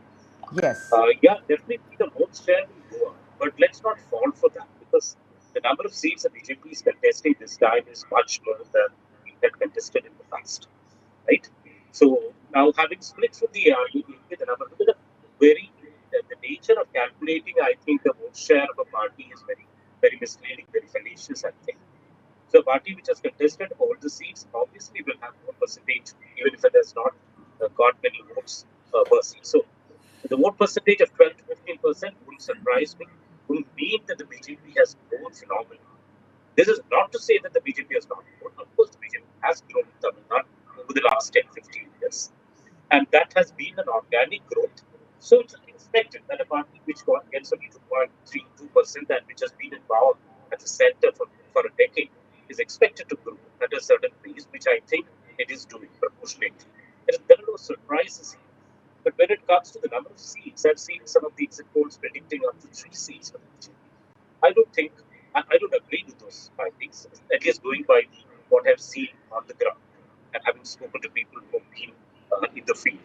Speaker 1: Yes.
Speaker 3: Definitely the vote share will go up, but let's not fall for that because the number of seats that BJP is contesting this time is much more than we had contested in the past, right? So now having split with the the number, because the nature of calculating, I think the vote share of a party is very, very misleading, very fallacious, I think. So a party which has contested all the seats obviously will have more percentage, even if it has not got many votes per seat. So the vote percentage of 12 to 15% wouldn't surprise me, wouldn't mean that the BJP has grown phenomenally. This is not to say that the BJP has not grown. Of course, the BJP has grown in Tamil Nadu over the last 10, 15 years. And that has been an organic growth. So it's expected that a party which gets only 2.32% and which has been in power at the center for a decade is expected to grow at a certain pace, which I think it is doing proportionately. There are no surprises here. But when it comes to the number of seats, I've seen some of the exit polls predicting up to 3 seats for the BJP. I don't agree with those findings, at least going by what I've seen on the ground and having spoken to people who have been in the field.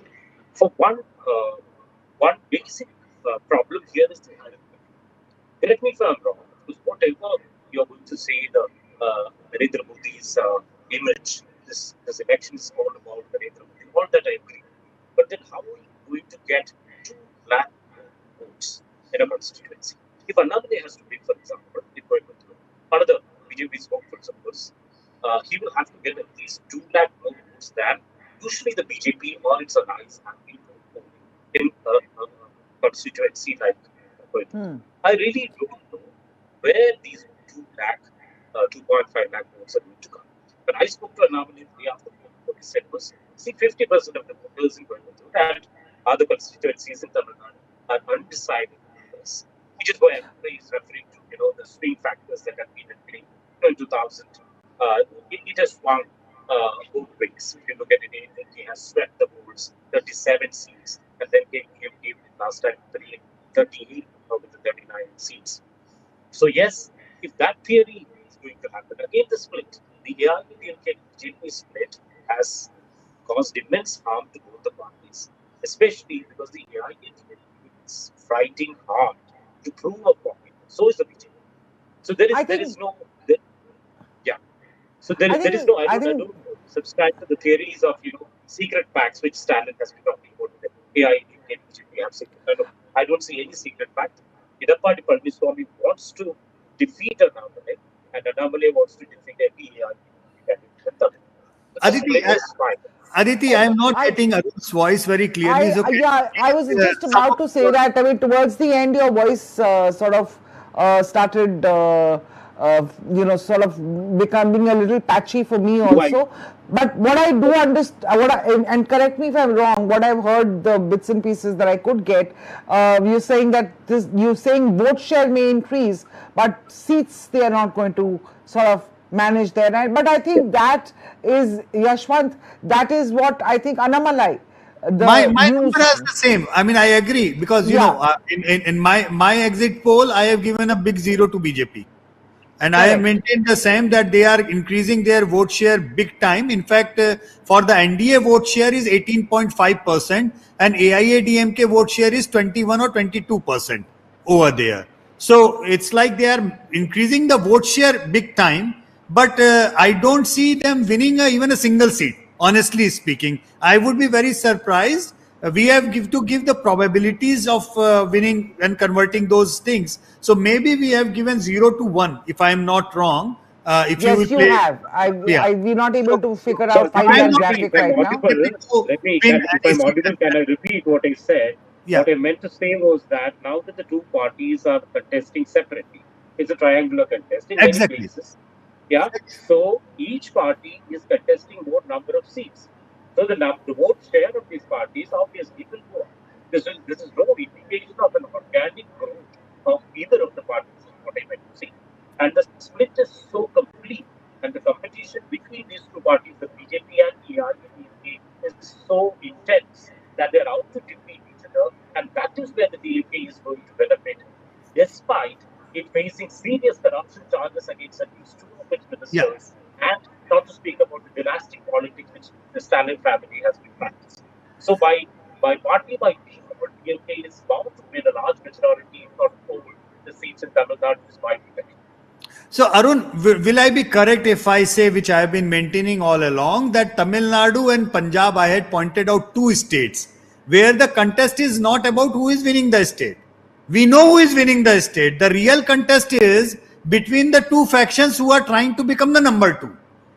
Speaker 3: For one basic problem here is the arithmetic. Correct me if I'm wrong, because whatever you're going to say, the Narendra Modi's image, this election is all about Narendra Modi, all that I agree. But then how are you going to get 2 lakh votes in a constituency? If Annamale has to win, for example, in Coimbatore, one of the BJP's hopeful suppose, he will have to get at least 2 lakh more votes than usually the BJP or its allies have been voting in a constituency like Coimbatore. I really don't know where these 2 lakh, 2.5 lakh votes are going to come. When I spoke to Annamale the day after what he said was, see, 50% of the voters in Coimbatore and other constituencies in Tamil Nadu are undecided voters, which is why everybody is referring to, the swing factors that have been in play. In 2000, it has swung both ways. If you look at it, he has swept the polls, 37 seats, and then came last time 38 out of the 39 seats. So yes, if that theory is going to happen, again the split, the AIADMK-BJP split has caused immense harm to both the parties, especially because the AIADMK is fighting hard to prove a point. So is the BJP. So there is no. So there is no. I don't subscribe to the theories of secret pacts which Stalin has been talking about. The AIADMK and BJP have secret. I don't see any secret pact. Idapadi Palmiswamy wants to defeat Annamale, and Annamale wants to defeat every AIADMK.
Speaker 4: Aditi, I am not getting Arun's voice very clearly.
Speaker 1: I was just about to say that. I mean, towards the end, your voice sort of started, sort of becoming a little patchy for me also. But what I do understand, and correct me if I'm wrong, what I've heard, the bits and pieces that I could get, you're saying that you're saying vote share may increase, but seats they are not going to sort of manage there. But I think that is, Yashwant, that is what I think Annamalai the
Speaker 4: my
Speaker 1: news.
Speaker 4: number is the same. I mean, I agree because in my exit poll, I have given a big zero to BJP. And I have
Speaker 1: Correct.
Speaker 4: maintained the same that they are increasing their vote share big time. In fact, for the NDA vote share is 18.5% and AIADMK vote share is 21 or 22% over there. So it's like they are increasing the vote share big time, but I don't see them winning even a single seat. Honestly speaking, I would be very surprised. We have to give the probabilities of winning and converting those things. So maybe we have given 0 to 1, if I am not wrong. If you will
Speaker 1: Yes, you
Speaker 4: play,
Speaker 1: have.
Speaker 4: yeah.
Speaker 1: We're not able
Speaker 4: So
Speaker 1: to figure
Speaker 3: So,
Speaker 1: out,
Speaker 3: if
Speaker 1: find
Speaker 4: I am
Speaker 1: that
Speaker 4: not
Speaker 3: if
Speaker 1: graphic
Speaker 3: I'm
Speaker 1: right now.
Speaker 3: audible,
Speaker 4: able to
Speaker 3: if
Speaker 4: win
Speaker 3: I'm
Speaker 4: any seat.
Speaker 3: audible, can I repeat what I said?
Speaker 4: Yeah,
Speaker 3: What I meant to say was that now that the two parties are contesting separately, it's a triangular contest in many
Speaker 4: exactly.
Speaker 3: places. Yeah. So each party is contesting more number of seats. So the vote share of these parties obviously will go up. This is no indication of an organic growth of either of the parties, is what I meant to say. And the split is so complete, and the competition between these two parties, the BJP and ERUDMK, is so intense that they're out to defeat each other, and that is where the DMK is going to benefit, despite it facing serious corruption charges against at least two of its
Speaker 4: Yeah.
Speaker 3: ministers, and not to speak about the dynastic politics which the Stalin family has been practicing. So by default, DMK is bound to win a large majority, if not all, the seats in Tamil Nadu, is my prediction.
Speaker 4: So, Arun, will I be correct if I say, which I have been maintaining all along, that Tamil Nadu and Punjab, I had pointed out two states where the contest is not about who is winning the state. We know who is winning the state. The real contest is between the two factions who are trying to become the number two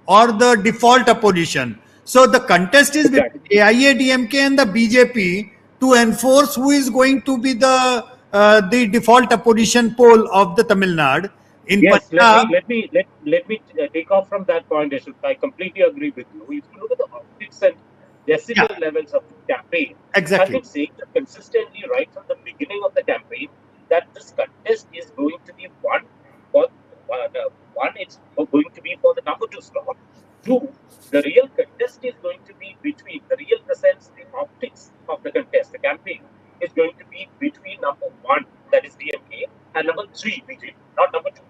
Speaker 4: or the default opposition. So, the contest is between
Speaker 3: Exactly.
Speaker 4: AIADMK and the BJP to enforce who is going to be the default opposition pole of the Tamil Nadu. In
Speaker 3: Yes, let
Speaker 4: Punjab,
Speaker 3: me let me let let me take off from that point, Yashwant. I completely agree with you. If you look at the optics and
Speaker 4: yeah,
Speaker 3: decibel levels of the campaign, I've
Speaker 4: exactly.
Speaker 3: been saying that consistently right from the beginning of the campaign that this contest is going to be for one. It's going to be for the number two slot. Two, the real contest is going to be between the real presence, the optics of the contest, the campaign is going to be between number one, that is DMK, and number three, BJP, not number two.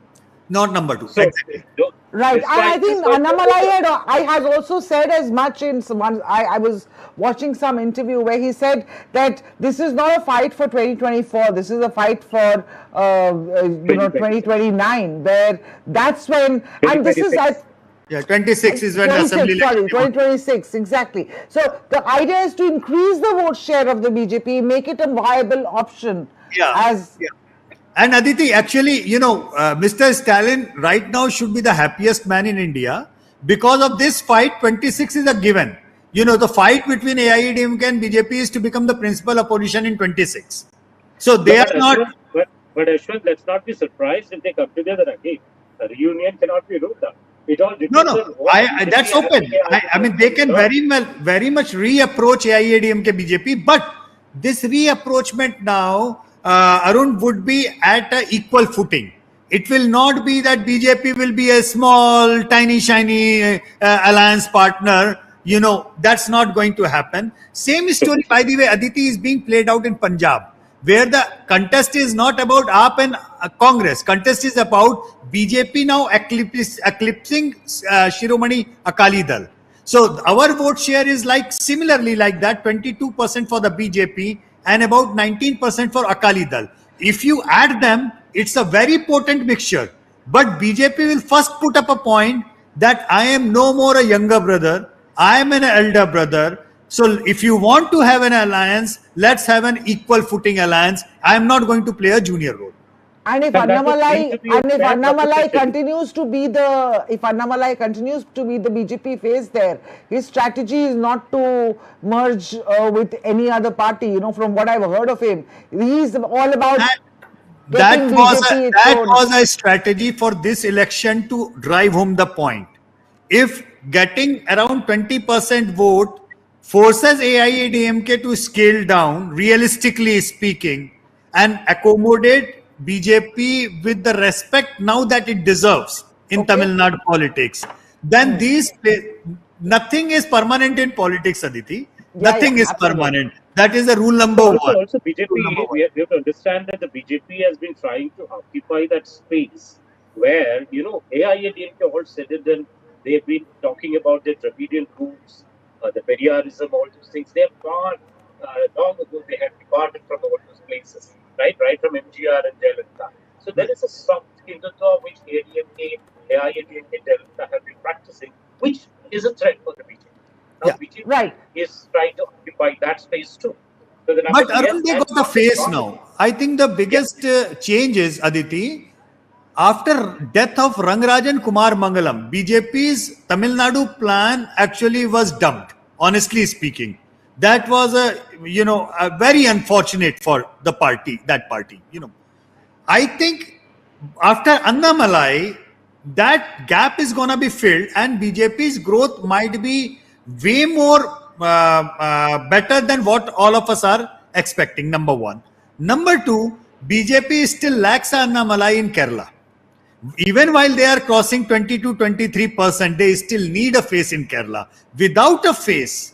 Speaker 4: Not number two.
Speaker 3: So
Speaker 4: Exactly.
Speaker 1: Right, and I
Speaker 3: this
Speaker 1: think
Speaker 3: might
Speaker 1: I has also said as much in someone. I was watching some interview where he said that this is not a fight for 2024. This is a fight for 2029. Where that's when, and this is
Speaker 3: 2026.
Speaker 4: Yeah, 26 is when the
Speaker 1: 26,
Speaker 4: assembly
Speaker 1: sorry,
Speaker 4: election.
Speaker 1: 2026, exactly. So the idea is to increase the vote share of the BJP, make it a viable option.
Speaker 4: Yeah.
Speaker 1: As
Speaker 4: Yeah. And Aditi, actually, Mr. Stalin right now should be the happiest man in India because of this fight. 26 is a given. The fight between AIADMK and BJP is to become the principal opposition in 26. So they are
Speaker 3: But
Speaker 4: not.
Speaker 3: Ashwin, Ashwin, let's not be surprised if they come together again. A reunion cannot be ruled out. It all
Speaker 4: No,
Speaker 3: depends
Speaker 4: no,
Speaker 3: on what
Speaker 4: that's
Speaker 3: BJP
Speaker 4: open. I mean, they can very much reapproach AIADMK BJP, but this reapproachment now, Arun, would be at a equal footing. It will not be that BJP will be a small, tiny, shiny alliance partner. That's not going to happen. Same story, by the way, Aditi, is being played out in Punjab, where the contest is not about AAP and Congress. Contest is about BJP now eclipsing Shiromani Akali Dal. So our vote share is similarly like that, 22% for the BJP and about 19% for Akali Dal. If you add them, it's a very potent mixture. But BJP will first put up a point that I am no more a younger brother, I am an elder brother. So if you want to have an alliance, let's have an equal footing alliance. I am not going to play a junior role.
Speaker 1: And if
Speaker 3: and that would seem to be a fair
Speaker 1: Annamalai
Speaker 3: proposition.
Speaker 1: continues to be the BJP face there, his strategy is not to merge with any other party. From what I've heard of him, he's all about getting BJP its
Speaker 4: That
Speaker 1: own.
Speaker 4: was a strategy for this election to drive home the point. If getting around 20% vote forces AIADMK to scale down, realistically speaking, and accommodate BJP with the respect now that it deserves in Tamil
Speaker 1: Okay.
Speaker 4: Nadu politics, then nothing is permanent in politics, Aditi. Nothing is
Speaker 1: absolutely.
Speaker 4: permanent. That is the rule number one.
Speaker 3: Also,
Speaker 4: Rule number
Speaker 3: BJP,
Speaker 4: one.
Speaker 3: we have to understand that the BJP has been trying to occupy that space where, AIADMK all said it, and they've been talking about their Dravidian roots, the Periarism, all those things. They have gone long ago, they have departed from all those places, right? Right from MGR and Jayalalitha. So there
Speaker 4: Right.
Speaker 3: is a soft Hindutva which ADMK, AIADMK, Jayalalitha have been practicing, which is a threat for the BJP. Now,
Speaker 4: Yeah.
Speaker 3: BJP
Speaker 1: Right.
Speaker 3: is trying to occupy that space too. So the number
Speaker 4: But
Speaker 3: two, yes,
Speaker 4: Arun, they
Speaker 3: and
Speaker 4: got a
Speaker 3: the
Speaker 4: face
Speaker 3: problem,
Speaker 4: now. I think the
Speaker 3: yeah,
Speaker 4: biggest change is, Aditi, after death of Rangarajan Kumar Mangalam, BJP's Tamil Nadu plan actually was dumped, honestly speaking. That was a very unfortunate for the party, that party. I think after Annamalai, that gap is going to be filled, and BJP's growth might be way more better than what all of us are expecting. Number one. Number two, BJP still lacks Annamalai in Kerala. Even while they are crossing 20 to 23%, they still need a face in Kerala. Without a face,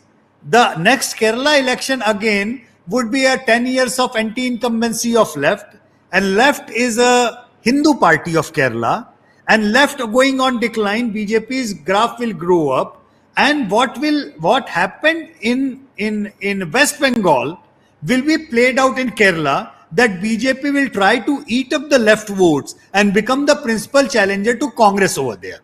Speaker 4: the next Kerala election again would be a 10 years of anti-incumbency of left, and left is a Hindu party of Kerala, and left going on decline. BJP's graph will grow up, and what happened in West Bengal will be played out in Kerala, that BJP will try to eat up the left votes and become the principal challenger to Congress over there.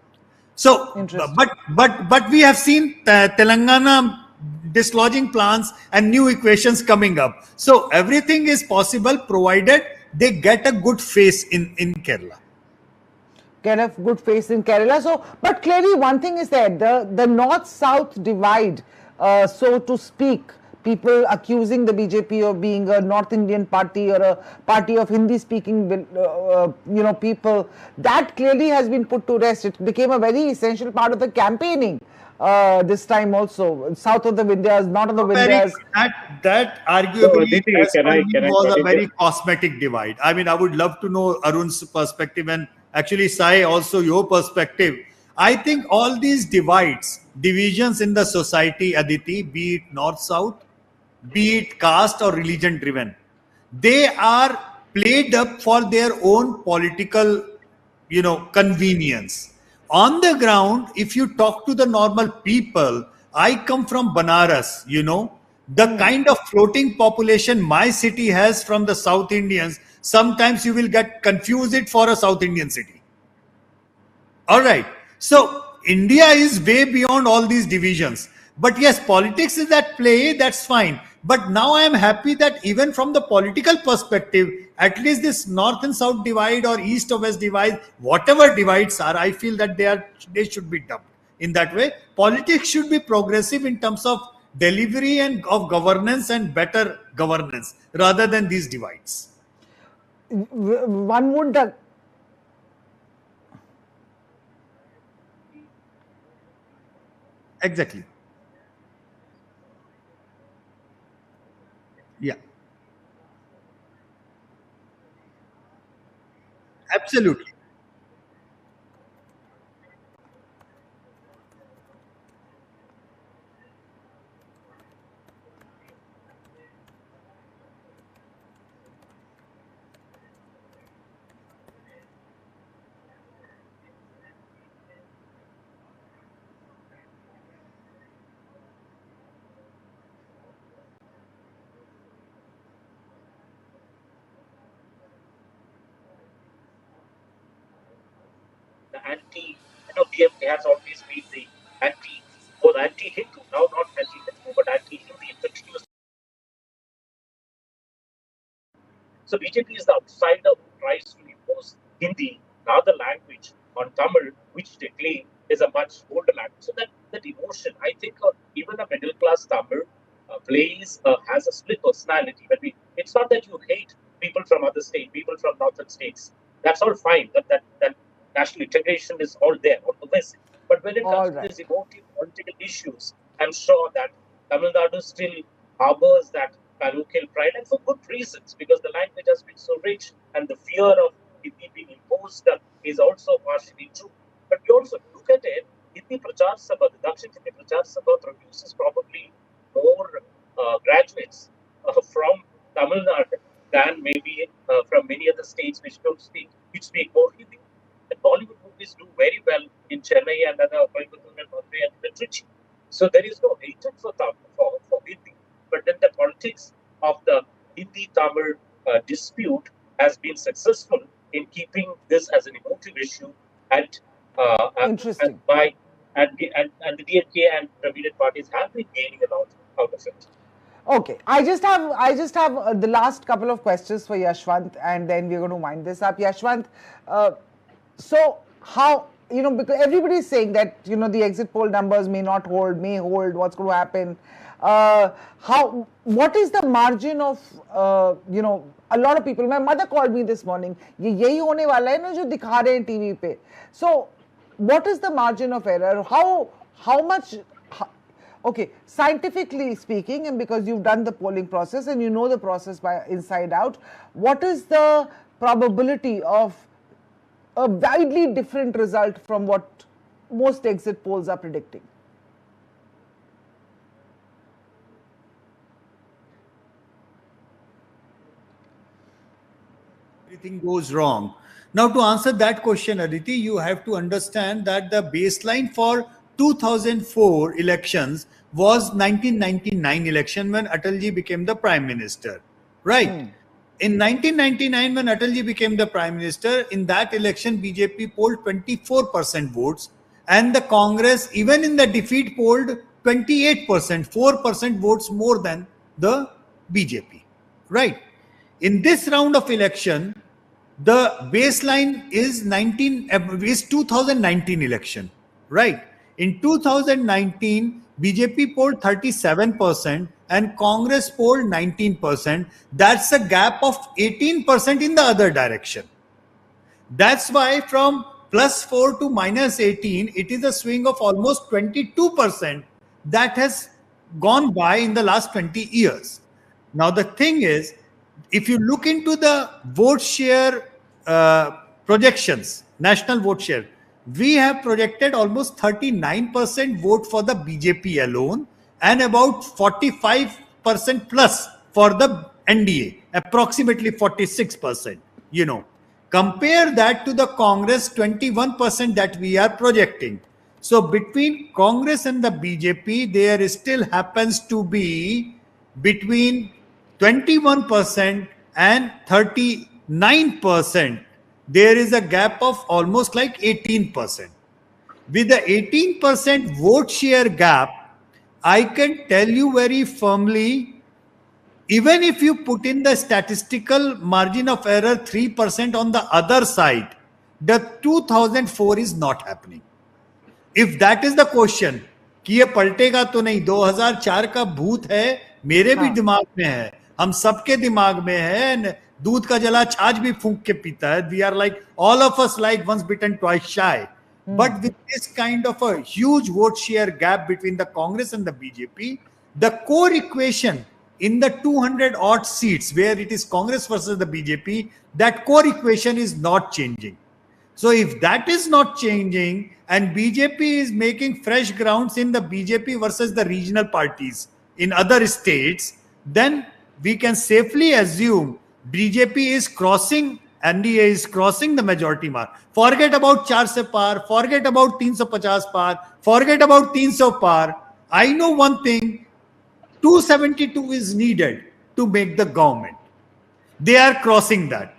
Speaker 4: So,
Speaker 1: Interesting.
Speaker 4: but we have seen Telangana dislodging plans and new equations coming up. So everything is possible provided they get a good face in Kerala.
Speaker 1: Get a good face in Kerala. So, but clearly one thing is that the north-south divide, so to speak, people accusing the BJP of being a North Indian party or a party of Hindi-speaking, people, that clearly has been put to rest. It became a very essential part of the campaigning this time also. South of the Vindhyas, north of the
Speaker 4: Very
Speaker 1: Vindhyas.
Speaker 4: that
Speaker 3: so
Speaker 4: arguably,
Speaker 3: Aditi,
Speaker 4: as per me,
Speaker 3: can I
Speaker 4: was
Speaker 3: cut
Speaker 4: a
Speaker 3: in there?
Speaker 4: very cosmetic divide. I mean, I would love to know Arun's perspective, and actually Sai also your perspective. I think all these divisions in the society, Aditi, be it north south, be it caste or religion driven, they are played up for their own political convenience. On the ground, if you talk to the normal people, I come from Banaras, the kind of floating population my city has from the South Indians, sometimes you will get confused it for a South Indian city. All right. So India is way beyond all these divisions. But yes, politics is at play, that's fine. But now I am happy that even from the political perspective, at least this north and south divide or east or west divide, whatever divides are, I feel that they should be dumped. In that way, politics should be progressive in terms of delivery and of governance and better governance rather than these divides.
Speaker 1: One would
Speaker 4: Exactly. Yeah. Absolutely.
Speaker 3: The DMK has always been the anti, was anti-Hindu, now not anti-Hindu, but anti-Hindi. It continues. So BJP is the outsider who tries to impose Hindi, another language, on Tamil, which they claim is a much older language. So that emotion, I think, even a middle class Tamil has a split personality. It's not that you hate people from other states, people from northern states. That's all fine. That national integration is all there, all the West. But when it comes
Speaker 1: all
Speaker 3: to
Speaker 1: right.
Speaker 3: these emotive political issues, I'm sure that Tamil Nadu still harbors that parochial pride, and for good reasons, because the language has been so rich, and the fear of Hindi being imposed is also partially true. But we also look at it, Hindi Prachar Sabha, the Dakshin Hindi Prachar Sabha produces probably more
Speaker 6: graduates from Tamil Nadu than maybe from many other states which speak more Hindi. And Bollywood movies do very well in Chennai and other Coimbatore and Bombay and Trichy. So there is no hatred for Hindi, but then the politics of the Hindi-Tamil dispute has been successful in keeping this as an emotive issue, and
Speaker 1: Interesting.
Speaker 6: and the DMK and Dravidian parties have been gaining a lot out of it.
Speaker 1: Okay, I just have the last couple of questions for Yashwant, and then we're going to wind this up. Yashwant, so how, because everybody is saying that the exit poll numbers may not hold, may hold. What's going to happen? What is the margin of a lot of people? My mother called me this morning. ये यही होने वाला है ना जो दिखा रहे हैं टीवी पे. So what is the margin of error? How much? Okay, scientifically speaking, and because you've done the polling process and you know the process by inside out, what is the probability of a widely different result from what most exit polls are predicting?
Speaker 4: Everything goes wrong. Now, to answer that question, Aditi, you have to understand that the baseline for 2004 elections was 1999 election when Atalji became the Prime Minister, right? In 1999, when Atalji became the Prime Minister, in that election, BJP polled 24% votes, and the Congress, even in the defeat, polled 28%, 4% votes more than the BJP, right? In this round of election, the baseline is 2019 election, right? In 2019, BJP polled 37% and Congress polled 19%. That's a gap of 18% in the other direction. That's why from +4 to -18, it is a swing of almost 22% that has gone by in the last 20 years. Now, the thing is, if you look into the vote share projections, national vote share, we have projected almost 39% vote for the BJP alone and about 45% plus for the NDA, approximately 46%. Compare that to the Congress 21% that we are projecting. So between Congress and the BJP, there still happens to be between 21% and 39%. There is a gap of almost like 18%. With the 18% vote share gap, I can tell you very firmly, even if you put in the statistical margin of error 3% on the other side, the 2004 is not happening. If that is the question, कि ये पलटेगा तो नहीं, 2004 का भूत है, मेरे भी दिमाग में है, हम सबके दिमाग में है, दूध का जला छाछ भी फूंक के पीता है. We are like, all of us like once bitten twice shy. But with this kind of a huge vote share gap between the Congress and the BJP, the core equation in the 200 odd seats where it is Congress versus the BJP, that core equation is not changing. So if that is not changing and BJP is making fresh grounds in the BJP versus the regional parties in other states, then we can safely assume BJP is crossing, NDA is crossing the majority mark. Forget about 400 par, forget about 350 par, forget about 300 par. I know one thing, 272 is needed to make the government. They are crossing that.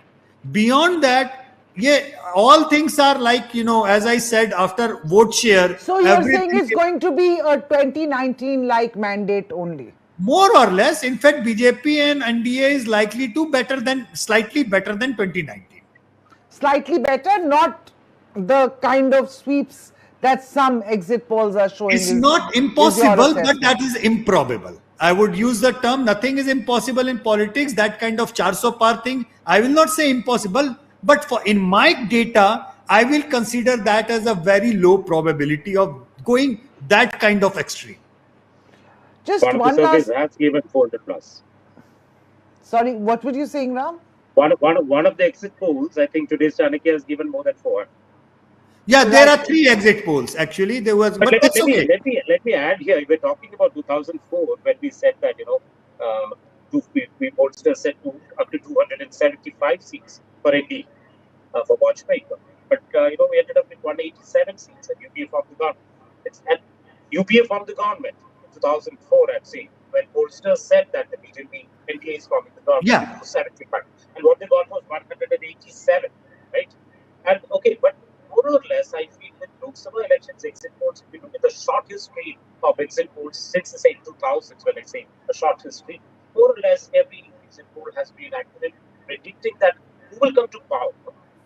Speaker 4: Beyond that, all things are like, as I said, after vote share.
Speaker 1: So you're saying it's going to be a 2019-like mandate only?
Speaker 4: More or less. In fact, BJP and NDA is likely to slightly better than 2019.
Speaker 1: Slightly better, not the kind of sweeps that some exit polls are showing.
Speaker 4: It's not impossible, but that is improbable. I would use the term, nothing is impossible in politics. That kind of 400 par thing, I will not say impossible, but in my data, I will consider that as a very low probability of going that kind of extreme.
Speaker 1: Just
Speaker 6: one
Speaker 1: one
Speaker 6: of the
Speaker 1: last...
Speaker 6: surveys has given 400 plus.
Speaker 1: Sorry, what were you saying, Ram?
Speaker 6: One of the exit polls, I think today's Chanakya has given more than 4.
Speaker 4: Yeah, there are 3 exit polls actually. There was, but that's okay.
Speaker 6: Let me add here. We're talking about 2004 when we said that we pollsters said up to 275 seats for NDA for Vajpayee. But we ended up with 187 seats, and UPA formed the government. And UPA formed the government in 2004, I'd say, when pollsters said that the BJP NDA is forming the government.
Speaker 4: Yeah.
Speaker 6: It was 75, and what they got was 187, right? And okay, but more or less, I feel that Lok Sabha elections exit polls, if you look at the short history of exit polls since the say 2000s, when I say a short history, more or less every exit poll has been accurate, predicting that who will come to power,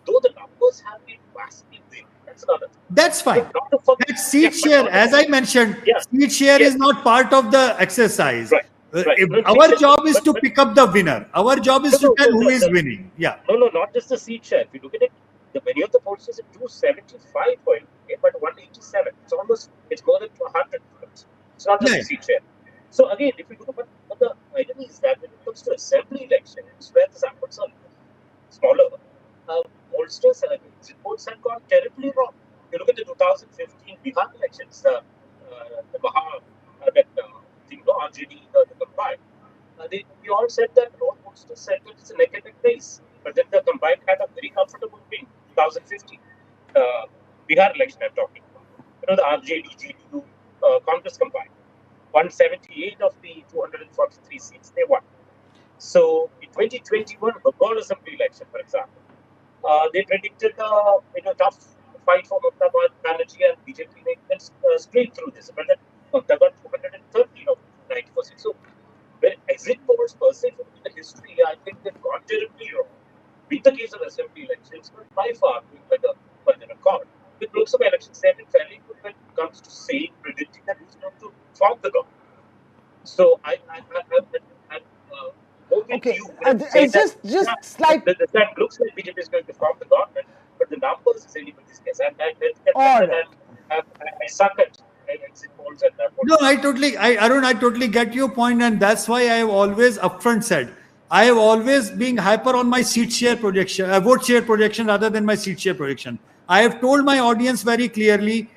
Speaker 6: though the numbers have been vastly big. That's another thing.
Speaker 4: That's fine.
Speaker 6: But not to forget,
Speaker 4: That seat share, as I mentioned, seat share is not part of the exercise.
Speaker 6: Right. Right.
Speaker 4: Our job is to pick up the winner. Our job is to tell who is winning. Yeah.
Speaker 6: No, not just the seat share. If you look at it, many of the pollsters are 275 for NDA, but 187. It's more than 200. It's not just the seat share. So again, if you look at but the irony is that when it comes to assembly elections, where the samples are smaller, pollsters exit polls have gone terribly wrong. If you look at the 2015 Bihar elections, the RJD, the combined, we all said that all pollsters said that it's a neck and neck race. But then the combined had a very comfortable win, 2015. Bihar election I'm talking about. The RJD, JDU, Congress combined. 178 of the 243 seats they won. So in 2021, Bengal assembly election, for example, they predicted a tough fight for Mamata Banerjee and BJP went straight through this. But then Mamata got 213 of 94 seats. So exit polls per se, from the history, I think they've gone terribly wrong. In the case of assembly elections, but by far by the record. With Lok Sabha elections, they've been fairly good when it comes to saying, predicting that who's going to form the government. So I'm
Speaker 1: okay. It's just slight.
Speaker 6: That looks like BJP is going to form the government, but the numbers is anybody's guess. And I suck at exit polls and that.
Speaker 4: No, Arun, I totally get your point, and that's why I have always upfront said I have always been hyper on my seat share projection, vote share projection rather than my seat share projection. I have told my audience very clearly,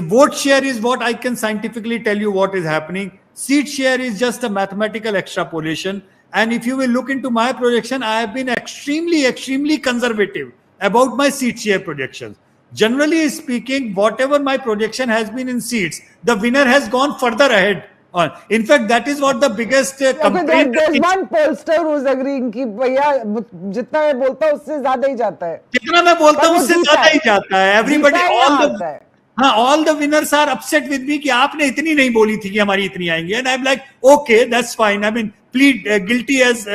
Speaker 4: vote share is what I can scientifically tell you what is happening. Seat share is just a mathematical extrapolation. And if you will look into my projection, I have been extremely, extremely conservative about my seat share projections. Generally speaking, whatever my projection has been in seats, the winner has gone further ahead. In fact, that is what the biggest complaint.
Speaker 1: There's one pollster who's agreeing कि भैया जितना मैं बोलता हूँ उससे ज़्यादा ही जाता है.
Speaker 4: जितना मैं बोलता हूँ उससे ज़्यादा ही जाता है. Everybody, all the winners are upset with me कि आपने इतनी नहीं बोली थी कि हमारी इतनी आएंगी. And I'm like, okay, that's fine. I mean, plead guilty as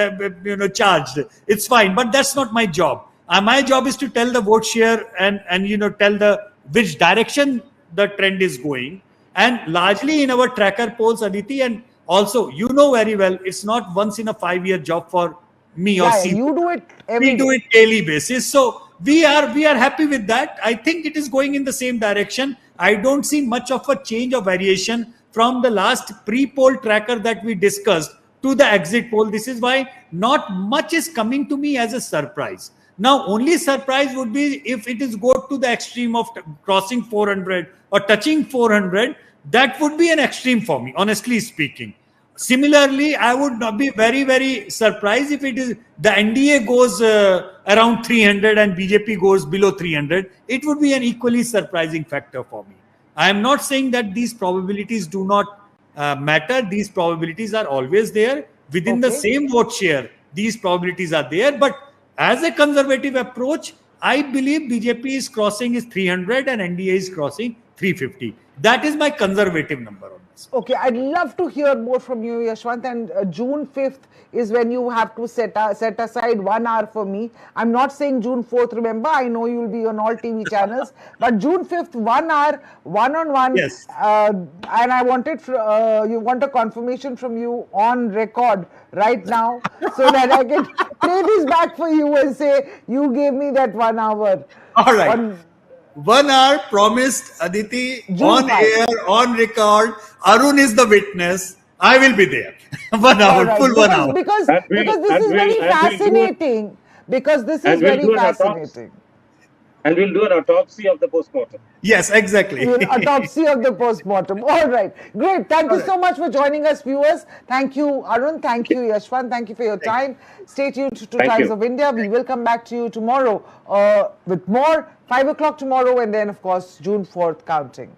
Speaker 4: charged. It's fine, but that's not my job. My job is to tell the vote share and tell the which direction the trend is going. And largely in our tracker polls, Aditi, and also very well, it's not once in a 5-year job for me or C.
Speaker 1: You do it every
Speaker 4: We do it daily basis. So we are happy with that. I think it is going in the same direction. I don't see much of a change or variation from the last pre-poll tracker that we discussed to the exit poll. This is why not much is coming to me as a surprise. Now, only surprise would be if it is go to the extreme of crossing 400 or touching 400. That would be an extreme for me, honestly speaking. Similarly, I would not be very, very surprised if it is the NDA goes around 300 and BJP goes below 300. It would be an equally surprising factor for me. I am not saying that these probabilities do not matter. These probabilities are always there. Within the same vote share, these probabilities are there. But as a conservative approach, I believe BJP is crossing is 300 and NDA is crossing 350. That is my conservative number on this.
Speaker 1: Okay, I'd love to hear more from you, Yashwant. And June 5th is when you have to set aside 1 hour for me. I'm not saying June 4th, remember. I know you'll be on all TV channels. But June 5th, 1 hour, one-on-one.
Speaker 4: Yes.
Speaker 1: And I wanted, you want a confirmation from you on record right now so that I can play this back for you and say, you gave me that 1 hour.
Speaker 4: All right. 1 hour promised, Aditi, on air, on record. Arun is the witness. I will be there. 1 hour,
Speaker 1: right.
Speaker 4: Full 1 hour.
Speaker 1: Because this is very fascinating. Because this is very fascinating.
Speaker 6: And we'll do an autopsy of the postmortem.
Speaker 4: Yes, exactly.
Speaker 1: Autopsy of the postmortem. All right. Great. Thank you so much for joining us, viewers. Thank you, Arun. Thank you, Yashwant. Thank you for your time. Stay tuned to Times of India. We will come back to you tomorrow with more. 5 o'clock tomorrow, and then, of course, June 4th counting.